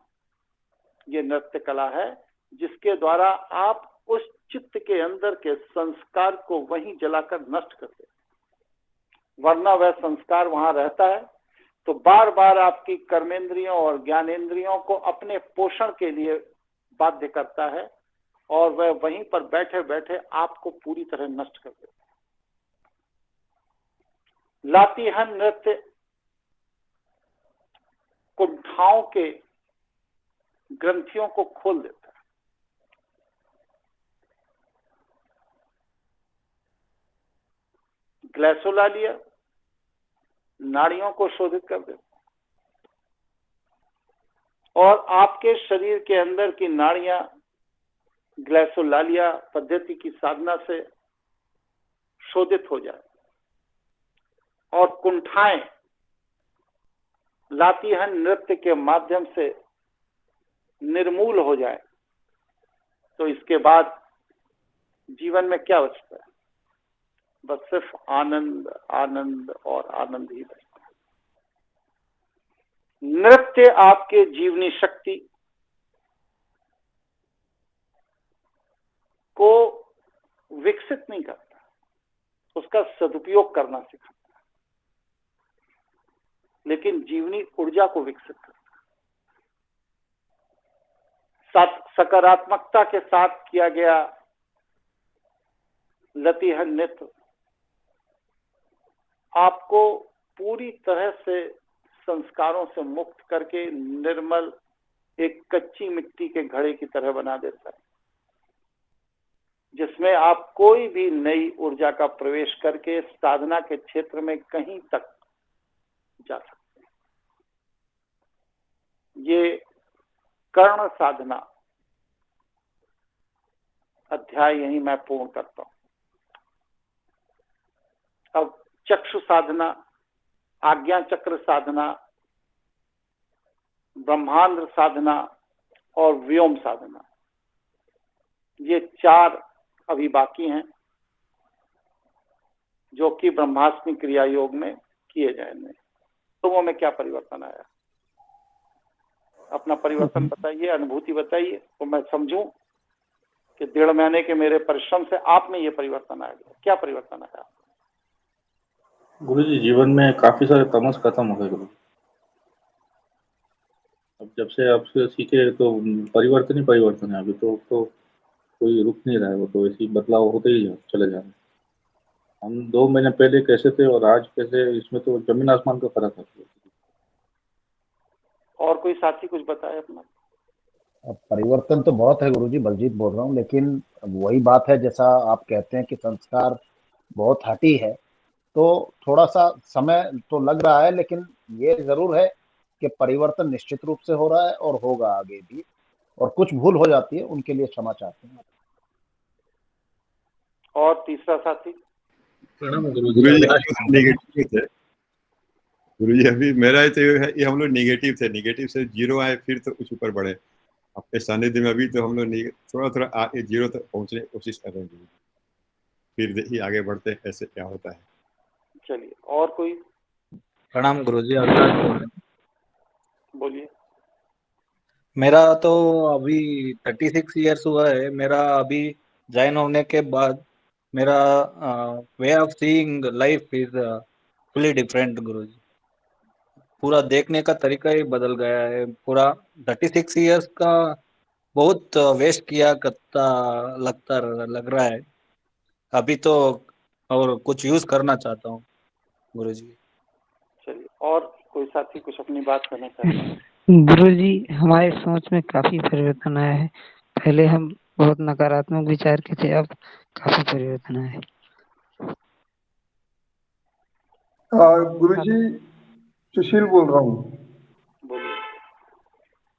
ये नृत्य कला है, जिसके द्वारा आप उस चित्त के अंदर के संस्कार को वहीं जलाकर नष्ट कर देते। वरना वह संस्कार वहां रहता है तो बार बार आपकी कर्मेंद्रियों और ज्ञानेंद्रियों को अपने पोषण के लिए बाध्य करता है और वह वहीं पर बैठे बैठे आपको पूरी तरह नष्ट कर देता है। लातीहन नृत्य कुंठाओं के ग्रंथियों को खोल देता है। ग्लैसोलालिया नाड़ियों को शोधित कर देता है और आपके शरीर के अंदर की नाड़ियां ग्लैसोलालिया पद्धति की साधना से शोधित हो जाए और कुंठाएं लातीहन नृत्य के माध्यम से निर्मूल हो जाए तो इसके बाद जीवन में क्या बचता है? बस सिर्फ आनंद आनंद और आनंद ही बचता है। नृत्य आपके जीवनी शक्ति को विकसित नहीं करता, उसका सदुपयोग करना सिखाता है, लेकिन जीवनी ऊर्जा को विकसित करता है। सकारात्मकता के साथ किया गया लातीहन नृत्य आपको पूरी तरह से संस्कारों से मुक्त करके निर्मल एक कच्ची मिट्टी के घड़े की तरह बना देता है, जिसमें आप कोई भी नई ऊर्जा का प्रवेश करके साधना के क्षेत्र में कहीं तक जा सकते हैं। ये कर्ण साधना अध्याय यही मैं पूर्ण करता हूं। अब चक्षु साधना, आज्ञा चक्र साधना, ब्रह्मांड साधना और व्योम साधना, ये 4 अभी बाकी हैं जो कि ब्रह्मास्मि क्रिया योग में किए जाएंगे। लोगों में क्या परिवर्तन आया? अपना परिवर्तन बताइए, अनुभूति बताइए, तो मैं समझूं कि 1.5 महीने के मेरे परिश्रम से आप में ये परिवर्तन आ गया। क्या परिवर्तन आया? गुरुजी जीवन में काफी सारे तमस खत्म हो गए गुरु। अब जब से आपसे सीखे तो परिवर्तन ही परिवर्तन है। अभी तो कोई रुक नहीं रहा है, वो तो ऐसे ही बदलाव होते ही चले जा रहे हैं। हम 2 महीने पहले कैसे थे और आज कैसे, इसमें तो जमीन आसमान का फर्क है। और कोई साथी कुछ बताए अपना? अब परिवर्तन तो बहुत है गुरुजी, बलजीत बोल रहा हूँ, लेकिन वही बात है जैसा आप कहते हैं कि संस्कार बहुत हठी है, तो थोड़ा सा समय तो लग रहा है, लेकिन ये जरूर है कि परिवर्तन निश्चित रूप से हो रहा है और होगा आगे भी। और कुछ भूल हो जाती है, उनके लिए क्षमा चाहते हैं। और तीसरा साथी? गुरुजी नेगेटिव थे गुरुजी। अभी मेरा तो ये हम लोग नेगेटिव थे, नेगेटिव से 0 आए, फिर तो कुछ ऊपर बढ़े। आपके सानिध्य में अभी तो हम लोग थोड़ा आगे 0 तक पहुंचने की कोशिश कर रहे हैं, फिर देखिए आगे बढ़ते ऐसे क्या होता है। चलिए, और कोई? प्रणाम गुरुजी, अविनाश बोल रहे हैं। बोलिए। मेरा तो अभी 36 इयर्स हुआ है। मेरा अभी ज्वाइन होने के बाद मेरा way of seeing life is fully different Guruji. पूरा देखने का तरीका ही बदल गया है पूरा। 36 इयर्स का बहुत वेस्ट किया करता लग रहा है अभी तो, और कुछ यूज करना चाहता हूँ गुरुजी। चलिए, और कोई साथी कुछ अपनी बात करना चाहते हैं? गुरुजी, हमारे सोच में काफी परिवर्तन आया है। पहले हम बहुत नकारात्मक विचार के थे, अब काफी परिवर्तन आया है। गुरुजी, सुशील बोल रहा हूँ। बोलिए।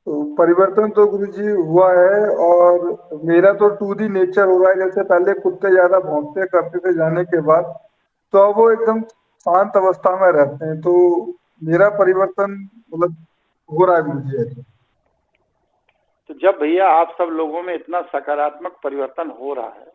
तो परिवर्तन तो गुरुजी हुआ है, और मेरा तो 2D नेचर हो रहा है। जैसे पहले कुत्ते ज्यादा भौंकते करते थे जाने के बाद, तो अब वो एकदम शांत अवस्था में रहते हैं। तो मेरा परिवर्तन मतलब हो रहा है गुरुजी ऐसे। तो जब भैया आप सब लोगों में इतना सकारात्मक परिवर्तन हो रहा है